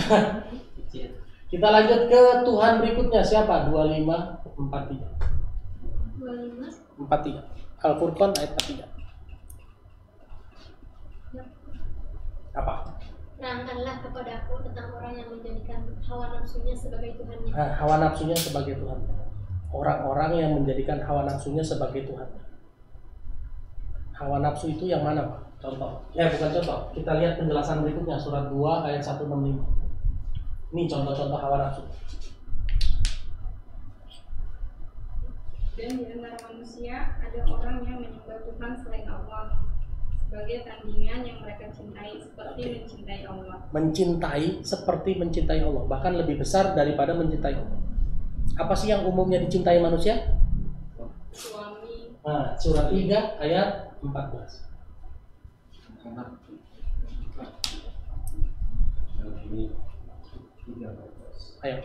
kita lanjut ke Tuhan berikutnya, siapa? 2543. 43. Al-Furqan ayat 43. Apa? Terangkanlah kepadaku tentang orang yang menjadikan hawa nafsunya sebagai Tuhannya. Hawa nafsunya sebagai Tuhan. Orang-orang yang menjadikan hawa nafsunya sebagai Tuhan. Hawa nafsu itu yang mana, Pak? Contoh. Bukan contoh. Kita lihat penjelasan berikutnya, surat 2 ayat 165. Ini contoh-contoh hawa nafsu. Dan di antara manusia ada orang yang menyembah Tuhan selain Allah sebagai tandingan yang mereka cintai seperti mencintai Allah. Mencintai seperti mencintai Allah, bahkan lebih besar daripada mencintai Allah. Apa sih yang umumnya dicintai manusia? Suami. Nah, surat 3 ayat 14. Ayo.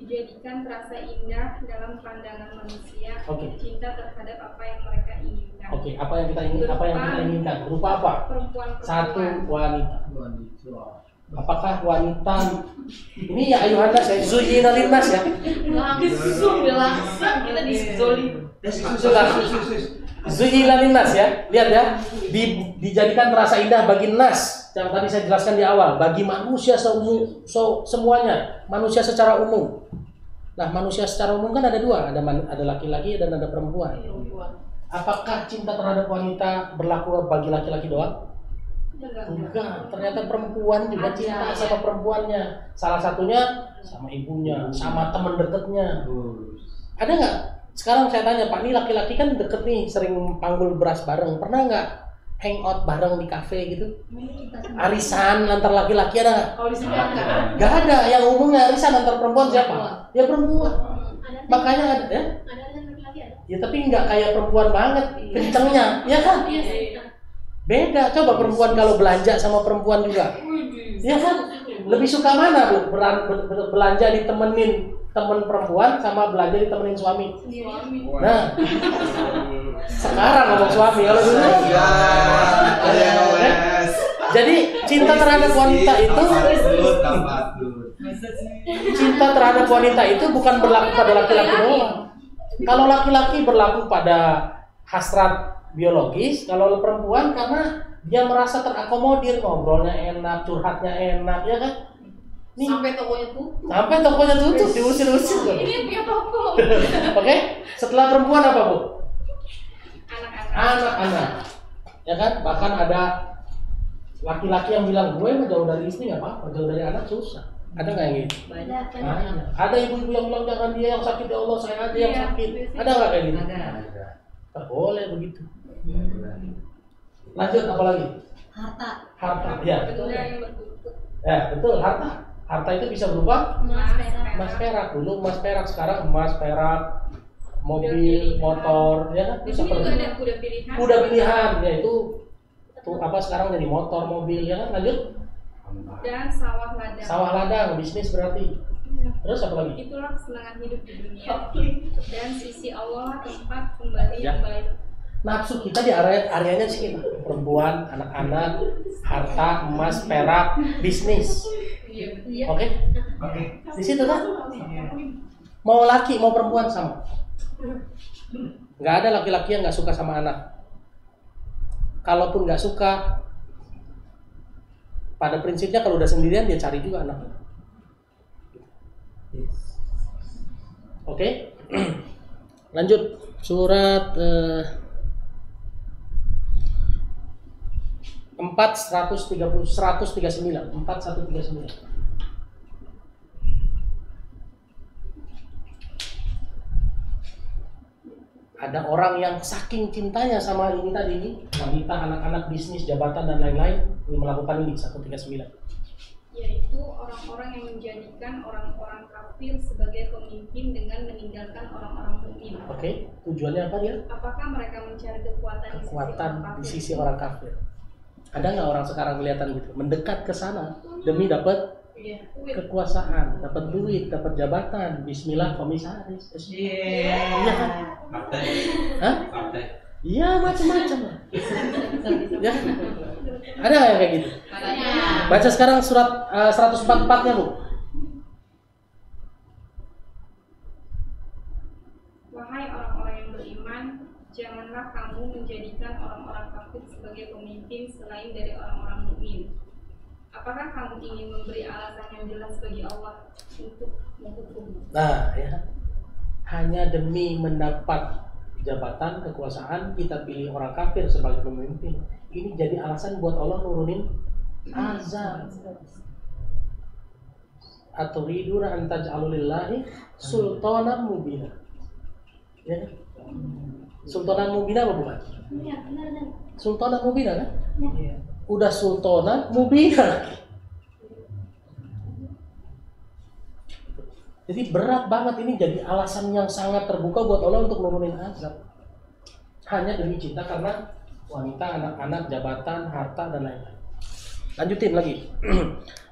Dijadikan terasa indah dalam pandangan manusia, cinta terhadap apa yang mereka inginkan. Apa yang kita ingin? Apa yang kita inginkan? Berupa apa? Perempuan. Satu, wanita. Apakah wanita ini ya ayuhanda saya zuyina linnas ya? Langsung kita dizolim. Zuyina linnas ya. Lihat ya. Dijadikan terasa indah bagi nas. Yang tadi saya jelaskan di awal, bagi manusia semuanya, manusia secara umum. Nah, manusia secara umum kan ada dua, ada laki-laki dan ada perempuan. Apakah cinta terhadap wanita berlaku bagi laki-laki doang? Enggak, ternyata perempuan juga cinta sama perempuannya. Salah satunya sama ibunya, sama teman dekatnya. Ada nggak? Sekarang saya tanya, Pak, ini laki-laki kan deket nih, sering panggul beras bareng. Pernah nggak hangout bareng di kafe gitu? Arisan antar laki-laki ada nggak? Kalau di sini enggak. Nggak ada. Yang umumnya arisan antar perempuan siapa? Ya perempuan. Makanya ada ya? Ya tapi nggak kayak perempuan banget, kencengnya, ya kan? Beda. Coba perempuan kalau belanja sama perempuan juga, ya kan? Lebih suka mana Bu? Belanja ditemenin temen perempuan sama belanja ditemenin suami? Nah, sekarang ngomong suami, kalau dulu Jadi cinta terhadap wanita itu, cinta terhadap wanita itu bukan berlaku pada laki-laki doang. Kalau laki-laki berlaku pada hasrat biologis, kalau perempuan karena dia merasa terakomodir, ngobrolnya enak, curhatnya enak, ya kan? Nih, Sampai tokonya tutup, diusir-usir. Ini punya toko. Oke? Setelah perempuan apa, Bu? Anak-anak. Anak-anak. Ya kan? Bahkan ada laki-laki yang bilang, gue mah jauh dari istri nggak apa-apa, jauh dari anak susah. Ada nggak yang gitu? Banyak. Banyak. Ada ibu-ibu yang bilang jangan dia yang sakit, ya Allah saya aja yang Iya, sakit. biasanya. Ada nggak kayak gitu? Ada. Tak boleh begitu. Lanjut apa lagi? Harta. Ya. Benda yang berbentuk Ya betul, harta. Harta itu bisa berupa Emas, perak. emas perak. Dulu emas perak, sekarang emas perak, mobil, motor, ya kan? Di Bisa sini juga pergi. ada kuda pilihan. Kuda pilihan, yaitu tuh apa sekarang jadi motor, mobil, ya kan? Lanjut. Dan sawah ladang. Sawah ladang, bisnis berarti. Terus apa lagi? Itulah kesenangan hidup di dunia. Dan sisi Allah tempat kembali Ya. yang baik. Nafsu kita di areanya sih, perempuan, anak-anak, harta, emas, perak, bisnis. Iya. Oke? Di situ kan? Mau laki, mau perempuan sama. Nggak ada laki-laki yang nggak suka sama anak. Kalaupun nggak suka, pada prinsipnya kalau udah sendirian dia cari juga anak. Oke? Lanjut surat 439. Ada orang yang saking cintanya sama ini tadi nih, wanita, anak-anak, bisnis, jabatan dan lain-lain, dia melakukan ini 139. Yaitu orang-orang yang menjadikan orang-orang kafir sebagai pemimpin dengan meninggalkan orang-orang mukmin. Oke, tujuannya apa dia? Apakah mereka mencari Kekuatan di sisi orang kafir. Ada nggak orang sekarang kelihatan gitu, mendekat ke sana demi dapat Iya. kekuasaan, dapat duit, dapat jabatan, bismillah komisaris. Iya kan? Hah? Iya macam-macam lah. Ya. Ada nggak yang kayak gitu? Baca sekarang surat 144-nya, Bu. Wahai orang-orang yang beriman, janganlah kamu menjadikan orang-orang kafir sebagai pemimpin selain dari orang-orang mukmin. Apakah kamu ingin memberi alasan yang jelas bagi Allah untuk menghukum? Nah, ya. Hanya demi mendapat jabatan, kekuasaan, kita pilih orang kafir sebagai pemimpin. Ini jadi alasan buat Allah nurunin azab. Aturiduna an taj'alu lillahi sultanan mubina. Ya. Sultanan mubina apa bukan? Iya, benar. Sultanan mubina kan? Iya. Udah sultanan mubina. Jadi berat banget ini, jadi alasan yang sangat terbuka buat Allah untuk nurunin azab. Hanya demi cinta karena wanita, anak-anak, jabatan, harta dan lain-lain. Lanjutin lagi.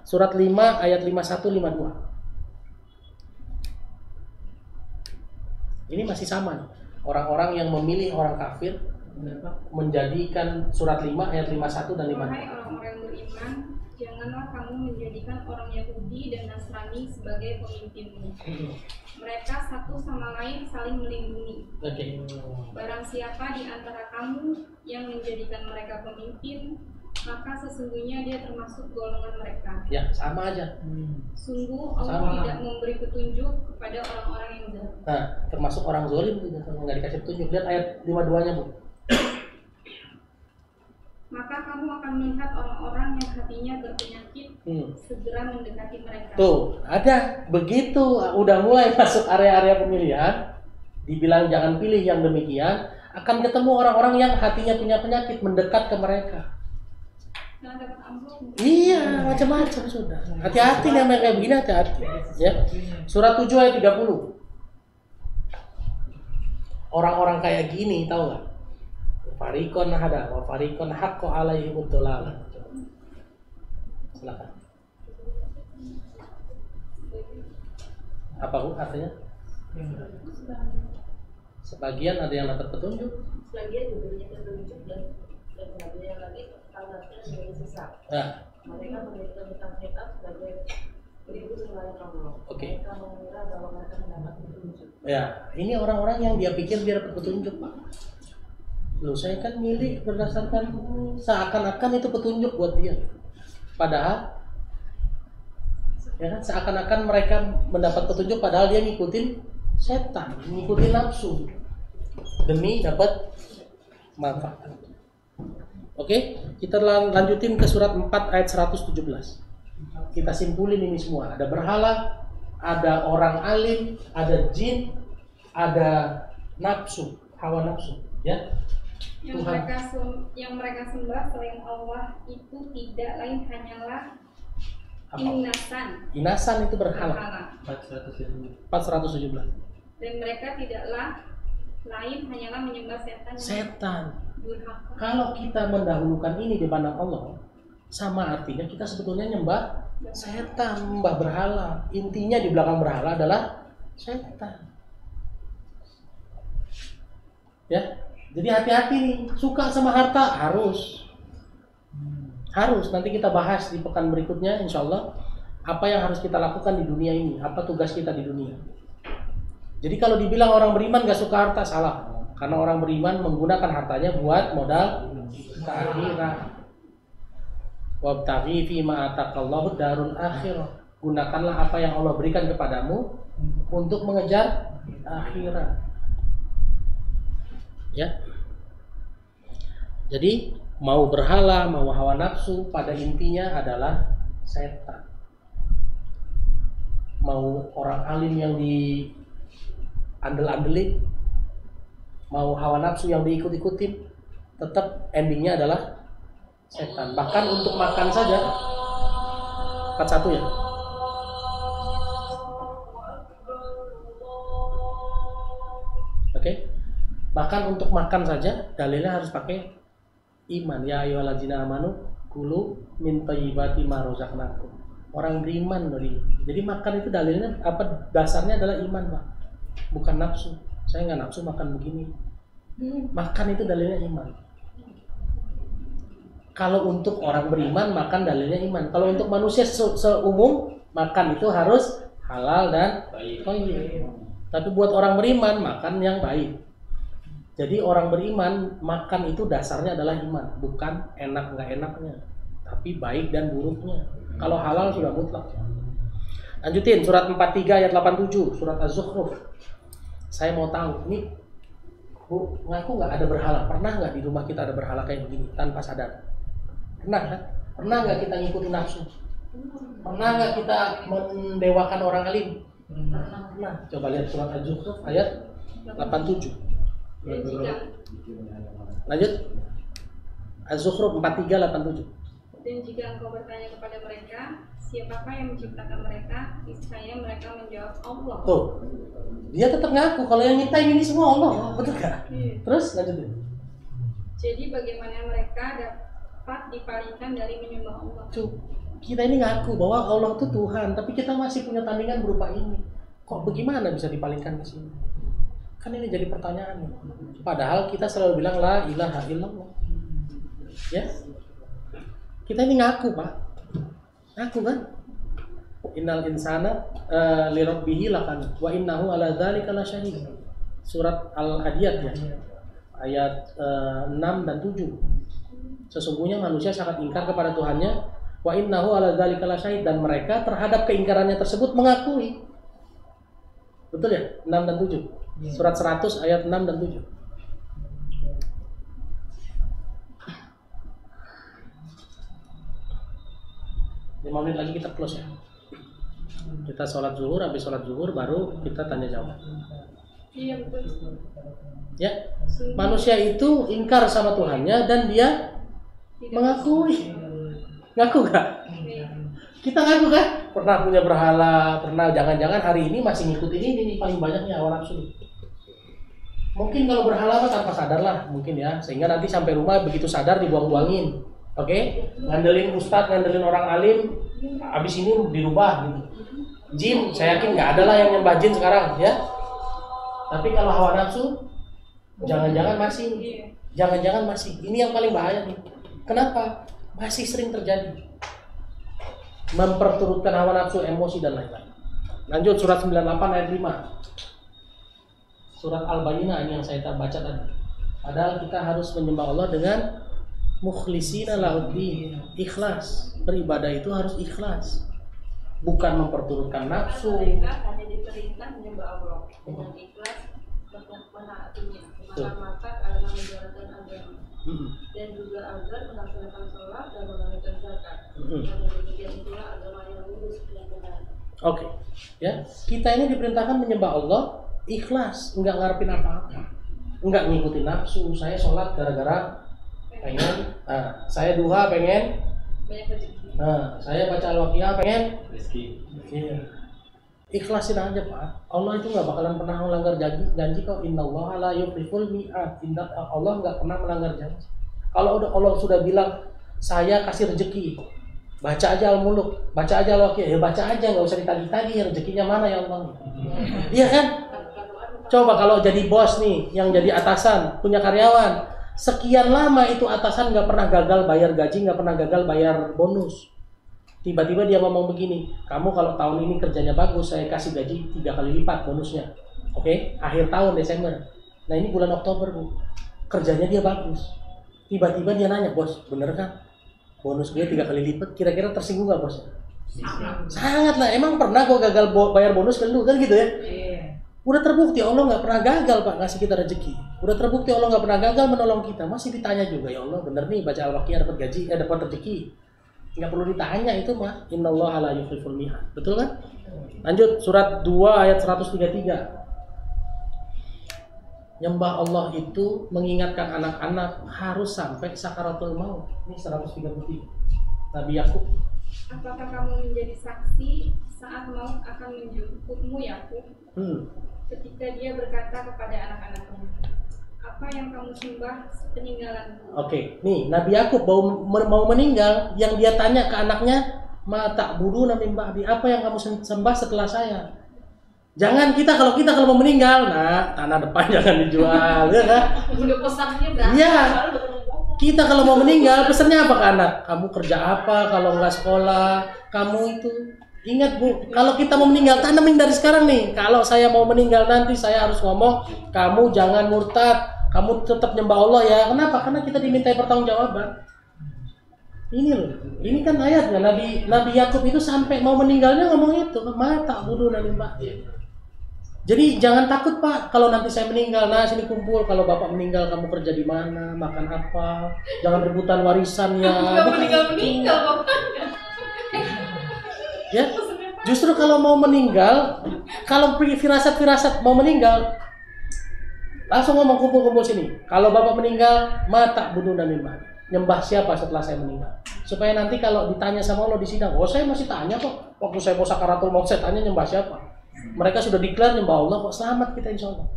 Surat 5 ayat 51-52. Ini masih sama nih. Orang-orang yang memilih orang kafir menjadikan surat 5 ayat 51 dan 52. Wahai orang-orang yang beriman, janganlah kamu menjadikan orang Yahudi dan Nasrani sebagai pemimpinmu. Mereka satu sama lain saling melindungi. Oke. Barang siapa di antara kamu yang menjadikan mereka pemimpin, maka sesungguhnya dia termasuk golongan mereka. Ya, sama aja. Sungguh Allah Sama. tidak memberi petunjuk kepada orang-orang yang zalim. Nah, termasuk orang zalim gitu, kalau nggak dikasih petunjuk. Lihat ayat 52-nya, Bu. Maka kamu akan melihat orang-orang yang hatinya berpenyakit segera mendekati mereka. Tuh, ada begitu udah mulai masuk area-area pemilihan, dibilang jangan pilih yang demikian, akan ketemu orang-orang yang hatinya punya penyakit mendekat ke mereka. Jangan dapat amplop. Iya, macam-macam sudah. Hati-hati nih yang kayak begini, hati-hati. Ya. Surat 7 ayat 30. Orang-orang kayak gini, tahu nggak? Farikon hada, wa farikon haqqo alaihi mudolala. Silakan. Apa Bu artinya? Sebagian ada yang dapat petunjuk. Sebagian diberinya petunjuk dan sebagian lagi alatnya sebagai sesat. Nah, Mereka menjadikan setan sebagai beribu selain Allah. Oke. Mereka mengira bahwa mereka mendapat petunjuk. ya, ini orang-orang yang dia pikir dia dapat petunjuk, Pak. Loh, saya kan milih berdasarkan seakan-akan itu petunjuk buat dia. Padahal ya kan seakan-akan mereka mendapat petunjuk padahal dia ngikutin setan, ngikutin nafsu demi dapat manfaat. Oke, kita lanjutin ke surat 4 ayat 117. Kita simpulin ini semua. Ada berhala, ada orang alim, ada jin, ada nafsu, hawa nafsu, ya. Yang mereka sembah selain Allah itu tidak lain hanyalah Apa? inasan Itu berhala. 417. Dan mereka tidaklah lain hanyalah menyembah setan. Setan. Durhaka. Kalau kita mendahulukan ini di pandang Allah, sama artinya kita sebetulnya nyembah setan, nyembah berhala. Intinya di belakang berhala adalah setan. Ya, jadi hati-hati nih. Suka sama harta harus. Nanti kita bahas di pekan berikutnya, insya Allah. Apa yang harus kita lakukan di dunia ini? Apa tugas kita di dunia? Jadi kalau dibilang orang beriman gak suka harta, salah. Karena orang beriman menggunakan hartanya buat modal ke akhirat. Wabtaghi fima ataqallahu darul akhirah. Gunakanlah apa yang Allah berikan kepadamu untuk mengejar akhirat. Ya. Jadi mau berhala, mau hawa nafsu, pada intinya adalah setan. Mau orang alim yang diandel-andelin, mau hawa nafsu yang diikut-ikutin, tetap endingnya adalah setan. Bahkan untuk makan saja 41 ya. Oke. Bahkan untuk makan saja dalilnya harus pakai iman. Ya ayyuhallazina amanu kulu min thayyibati ma razaqnakum. Orang beriman dari. Jadi makan itu dalilnya apa? Dasarnya adalah iman, Pak. Bukan nafsu. Saya nggak nafsu makan begini. Makan itu dalilnya iman. Kalau untuk orang beriman makan dalilnya iman. Kalau untuk manusia seumum makan itu harus halal dan baik. Tapi buat orang beriman makan yang baik. Jadi orang beriman makan itu dasarnya adalah iman, bukan enak nggak enaknya, tapi baik dan buruknya. Kalau halal sudah mutlak. Lanjutin surat 43 ayat 87, surat Az-Zukhruf. Saya mau tahu, ini Bu, ngaku nggak ada berhala? Pernah nggak di rumah kita ada berhala kayak begini tanpa sadar? Pernah kan? Pernah nggak kita ngikutin nafsu? Pernah nggak kita mendewakan orang alim? Pernah. Coba lihat surat Az-Zukhruf ayat 87. Lanjut. Az-Zukhruf 43:87. Dan jika engkau bertanya kepada mereka, siapakah yang menciptakan mereka? Niscaya mereka menjawab Allah. Tuh. Dia tetap ngaku kalau yang nyiptain ini semua Allah. Betul gak? Terus lanjutin. Jadi bagaimana mereka dapat dipalingkan dari menyembah Allah? Tuh. Kita ini ngaku bahwa Allah itu Tuhan, tapi kita masih punya tandingan berupa ini. Kok bagaimana bisa dipalingkan ke sini? Kan ini jadi pertanyaan. Padahal kita selalu bilang la ilaha illallah. Ya? Kita ini ngaku, Pak. Ngaku kan? Innal insana li rabbih lakanut wa innahu ala dzalika lasyahid. Surat Al-Adiyat ya. Ayat 6 dan 7. Sesungguhnya manusia sangat ingkar kepada Tuhannya, wa innahu ala dzalika lasyahid, dan mereka terhadap keingkarannya tersebut mengakui. Betul ya? 6 dan 7. Surat 100 ayat 6 dan 7. Lima menit lagi kita close ya. Kita sholat zuhur, habis sholat zuhur baru kita tanya jawab. Iya betul. Ya, manusia itu ingkar sama Tuhannya dan dia mengakui. Ngaku gak? Kita ngaku kan? Pernah punya berhala, pernah jangan-jangan hari ini masih ngikutin ini paling banyaknya hawa nafsu. Mungkin kalau berhala tanpa sadar lah, mungkin ya, sehingga nanti sampai rumah begitu sadar dibuang-buangin. Oke? Ngandelin ustadz, ngandelin orang alim, abis ini dirubah gitu. Jin, saya yakin nggak ada lah yang nyembah jin sekarang ya. Tapi kalau hawa nafsu, jangan-jangan masih. Ini yang paling bahaya nih. Kenapa? Masih sering terjadi. Memperturutkan hawa nafsu, emosi dan lain-lain. Lanjut surat 98 ayat 5. Surat Al-Bayyinah ini yang saya baca tadi. Padahal kita harus menyembah Allah dengan mukhlisina lahuddin, ikhlas. Beribadah itu harus ikhlas. Bukan memperturutkan nafsu. Mereka hanya diperintah menyembah Allah dengan ikhlas menaatinya, mata-mata karena menjalankan agama, dan juga agar melaksanakan sholat dan menunaikan zakat. Karena demikian itulah agama yang lurus dan benar. Oke, ya kita ini diperintahkan menyembah Allah ikhlas, enggak ngarepin apa-apa, enggak ngikutin nafsu. Saya sholat gara-gara pengen, saya duha pengen banyak rezeki. Saya baca Al-Waqiah pengen rezeki. iya. Ikhlasin aja Pak. Allah itu nggak bakalan pernah melanggar janji kok. Innallaha la yukhliful mi'ad. Allah nggak pernah melanggar janji. Kalau udah Allah sudah bilang saya kasih rezeki, baca aja Al-Muluk, baca aja Al-Waqiah, ya baca aja, nggak usah ditagih-tagih rezekinya mana ya Allah. Iya kan? Coba kalau jadi bos nih, yang jadi atasan, punya karyawan, sekian lama itu atasan nggak pernah gagal bayar gaji, nggak pernah gagal bayar bonus. Tiba-tiba dia ngomong begini, kamu kalau tahun ini kerjanya bagus, saya kasih gaji 3 kali lipat bonusnya. Oke, akhir tahun Desember. Nah ini bulan Oktober Bu, kerjanya dia bagus. Tiba-tiba dia nanya, bos, bener kan? Bonus gue 3 kali lipat, kira-kira tersinggung nggak bos? Sangat lah, emang pernah gue gagal bayar bonus ke lu kan gitu ya? Udah terbukti Allah nggak pernah gagal Pak ngasih kita rezeki. Udah terbukti Allah nggak pernah gagal menolong kita. Masih ditanya juga, ya Allah bener nih baca Al-Waqiah dapat gaji, dapat rezeki. Nggak perlu ditanya itu mah. Innallaha la yukhliful mi'ad. Betul kan? Lanjut surat 2 ayat 133. Nyembah Allah itu mengingatkan anak-anak harus sampai sakaratul maut. Ini 133. Nabi Yakub. Apakah kamu menjadi saksi saat maut akan menjemputmu Yakub? Ketika dia berkata kepada anak-anaknya, apa yang kamu sembah peninggalanku? Oke, nih Nabi Yakub mau meninggal, yang dia tanya ke anaknya, ma ta'buduna min ba'di, apa yang kamu sembah setelah saya? Jangan kalau kita mau meninggal, nah tanah depan jangan dijual, ya kan? Udah pesannya berapa? Iya. Kita kalau mau meninggal pesannya apa ke anak? Kamu kerja apa? Kalau nggak sekolah, kamu itu ingat Bu, kalau kita mau meninggal tanamin dari sekarang nih. Kalau saya mau meninggal nanti saya harus ngomong, kamu jangan murtad, kamu tetap nyembah Allah ya. Kenapa? Karena kita dimintai pertanggungjawaban. Ini loh, ini kan ayatnya Nabi Yakub itu sampai mau meninggalnya ngomong itu, mata budu nabi Mbak. Jadi jangan takut Pak, kalau nanti saya meninggal, nah sini kumpul. Kalau Bapak meninggal kamu kerja di mana, makan apa, jangan rebutan warisannya. Gak meninggal Bapak. Ya, justru kalau mau meninggal, kalau firasat mau meninggal, langsung ngomong kumpul sini. Kalau Bapak meninggal, mata bunuh dan nyembah siapa setelah saya meninggal? Supaya nanti kalau ditanya sama Allah di sidang, oh saya masih tanya kok. Waktu saya mau sakaratul maut saya tanya nyembah siapa? Mereka sudah declare nyembah Allah kok, selamat kita insya Allah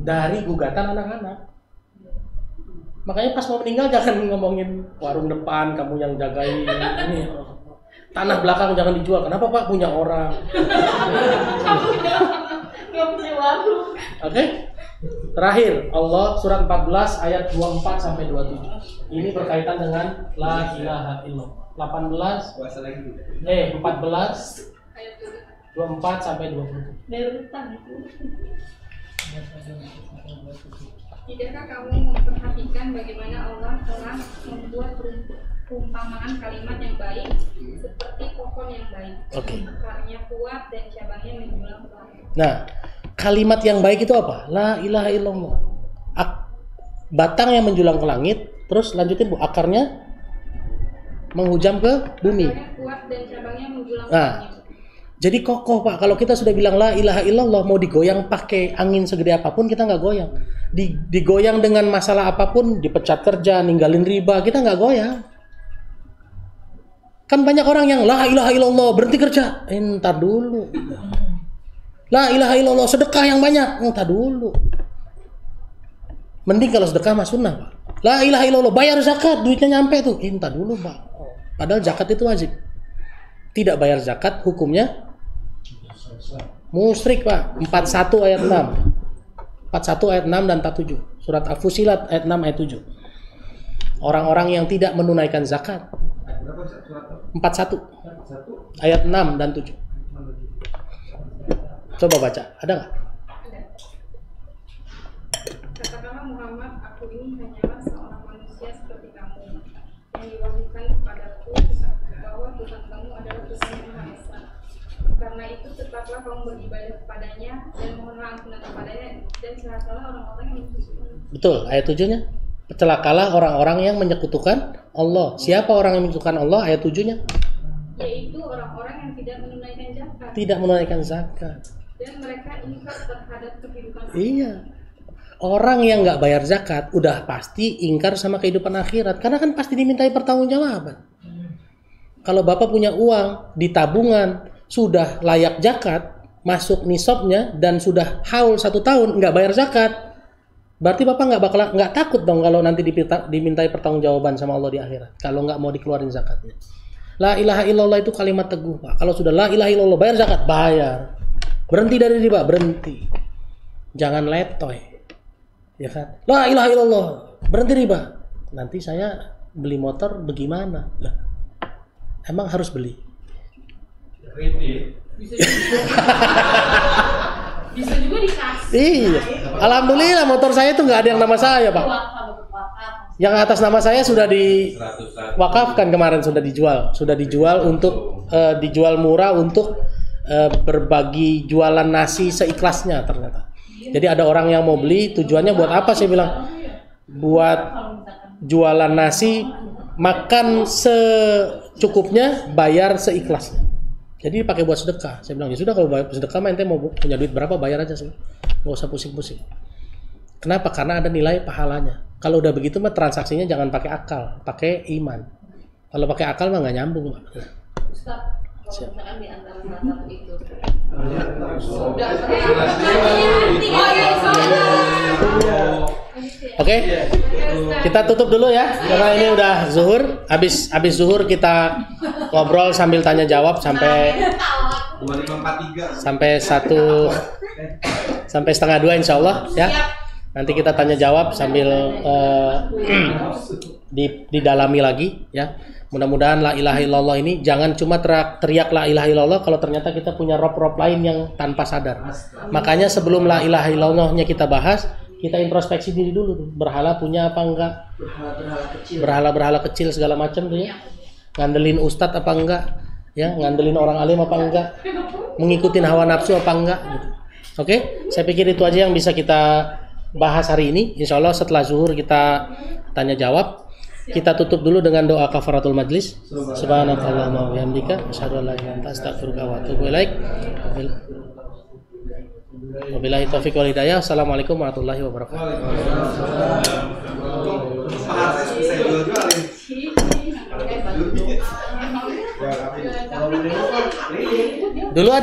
dari gugatan anak-anak. Makanya pas mau meninggal jangan ngomongin warung depan kamu yang jagain ini. Tanah belakang jangan dijual. Kenapa Pak? Punya orang. Gak punya warung. Oke. Terakhir Allah surat 14 ayat 24 sampai 27. Ini berkaitan dengan la ilaha illallah. 18 Puasa lagi. 14 24 sampai 27. Berutang itu. Tidakkah kamu memperhatikan bagaimana Allah telah membuat perumpamaan kalimat yang baik seperti pohon yang baik, akarnya kuat dan cabangnya menjulang ke langit. Nah, kalimat yang baik itu apa? La ilaha illallah. Batang yang menjulang ke langit, terus lanjutin Bu, akarnya menghujam ke bumi. Akarnya kuat dan cabangnya menjulang ke Nah, langit. jadi kokoh Pak. Kalau kita sudah bilang la ilaha illallah, mau digoyang pakai angin segede apapun kita nggak goyang. Digoyang dengan masalah apapun, dipecat kerja, ninggalin riba, kita nggak goyang. Kan banyak orang yang la ilaha illallah berhenti kerja, entar dulu. La ilaha illallah sedekah yang banyak, entar dulu. Mending kalau sedekah mah sunnah Pak. La ilaha illallah bayar zakat, duitnya nyampe tuh, entar dulu Pak. Padahal zakat itu wajib. Tidak bayar zakat hukumnya musyrik Pak. 41 ayat 6. 41 ayat 6 dan 47. Surat Al-Fusilat ayat 6 ayat 7. orang-orang yang tidak menunaikan zakat. 41 ayat 6 dan 7. Coba baca, ada nggak? Katakanlah Muhammad, aku ini hanyalah seorang manusia seperti kamu, yang diwahyukan kepadaku bahwa Tuhan kamu adalah Tuhan yang Maha Esa. Karena itu tetaplah kamu beribadah kepadanya dan mohonlah ampunan kepadanya, dan celakalah orang-orang yang menyekutukan. Betul, ayat 7-nya. Celakalah orang-orang yang menyekutukan Allah. Siapa orang yang menyekutukan Allah? Ayat 7-nya. Yaitu orang-orang yang tidak menunaikan zakat. Tidak menunaikan zakat. Dan mereka ingkar terhadap kehidupan. Iya. Orang yang nggak bayar zakat udah pasti ingkar sama kehidupan akhirat, karena kan pasti dimintai pertanggungjawaban. Kalau Bapak punya uang di tabungan sudah layak zakat, masuk nisabnya dan sudah haul 1 tahun nggak bayar zakat, berarti Bapak nggak takut dong kalau nanti dimintai pertanggungjawaban sama Allah di akhirat kalau nggak mau dikeluarin zakatnya. La ilaha illallah itu kalimat teguh, Pak. Kalau sudah la ilaha illallah bayar zakat, bayar. Berhenti dari riba, berhenti. Jangan letoy. Ya kan? La ilaha illallah, berhenti riba. Nanti saya beli motor bagaimana? Lah, emang harus beli? Bisa juga dikasih. Iya. Alhamdulillah motor saya itu nggak ada yang nama saya, Pak. Yang atas nama saya sudah diwakafkan kemarin, sudah dijual untuk dijual murah untuk berbagi jualan nasi seikhlasnya ternyata. Jadi ada orang yang mau beli, tujuannya buat apa? Saya bilang buat jualan nasi, makan secukupnya, bayar seikhlasnya. Jadi dipakai buat sedekah. Saya bilang ya sudah, kalau bayar sedekah mah ente mau punya duit berapa bayar aja sih, nggak usah pusing-pusing. Kenapa? Karena ada nilai pahalanya. Kalau udah begitu mah transaksinya jangan pakai akal, pakai iman. Kalau pakai akal mah nggak nyambung. Ustaz, kalau misalkan di antara salah satu itu sudah Oke, kita tutup dulu ya, karena ini udah zuhur. Habis zuhur kita ngobrol sambil tanya jawab sampai 1:30 insya Allah ya. Nanti kita tanya jawab sambil didalami lagi ya. Mudah-mudahan la ilaha illallah ini jangan cuma teriak la ilaha illallah kalau ternyata kita punya rob-rob lain yang tanpa sadar. Makanya sebelum la ilaha illallahnya kita bahas, kita introspeksi diri dulu tuh. Berhala punya apa enggak? Berhala kecil segala macam tuh ya. Ngandelin ustadz apa enggak? Ya, ngandelin orang alim apa enggak? Mengikutin hawa nafsu apa enggak gitu. Oke, saya pikir itu aja yang bisa kita bahas hari ini. Insya Allah setelah zuhur kita tanya jawab. Kita tutup dulu dengan doa kafaratul majlis. Subhanakallahumma wa bihamdika asyhadu an la ilaha illa anta astaghfiruka wa atubu ilaik. Wabillahi taufiq wal hidayah. Assalamualaikum warahmatullahi wabarakatuh. Dulu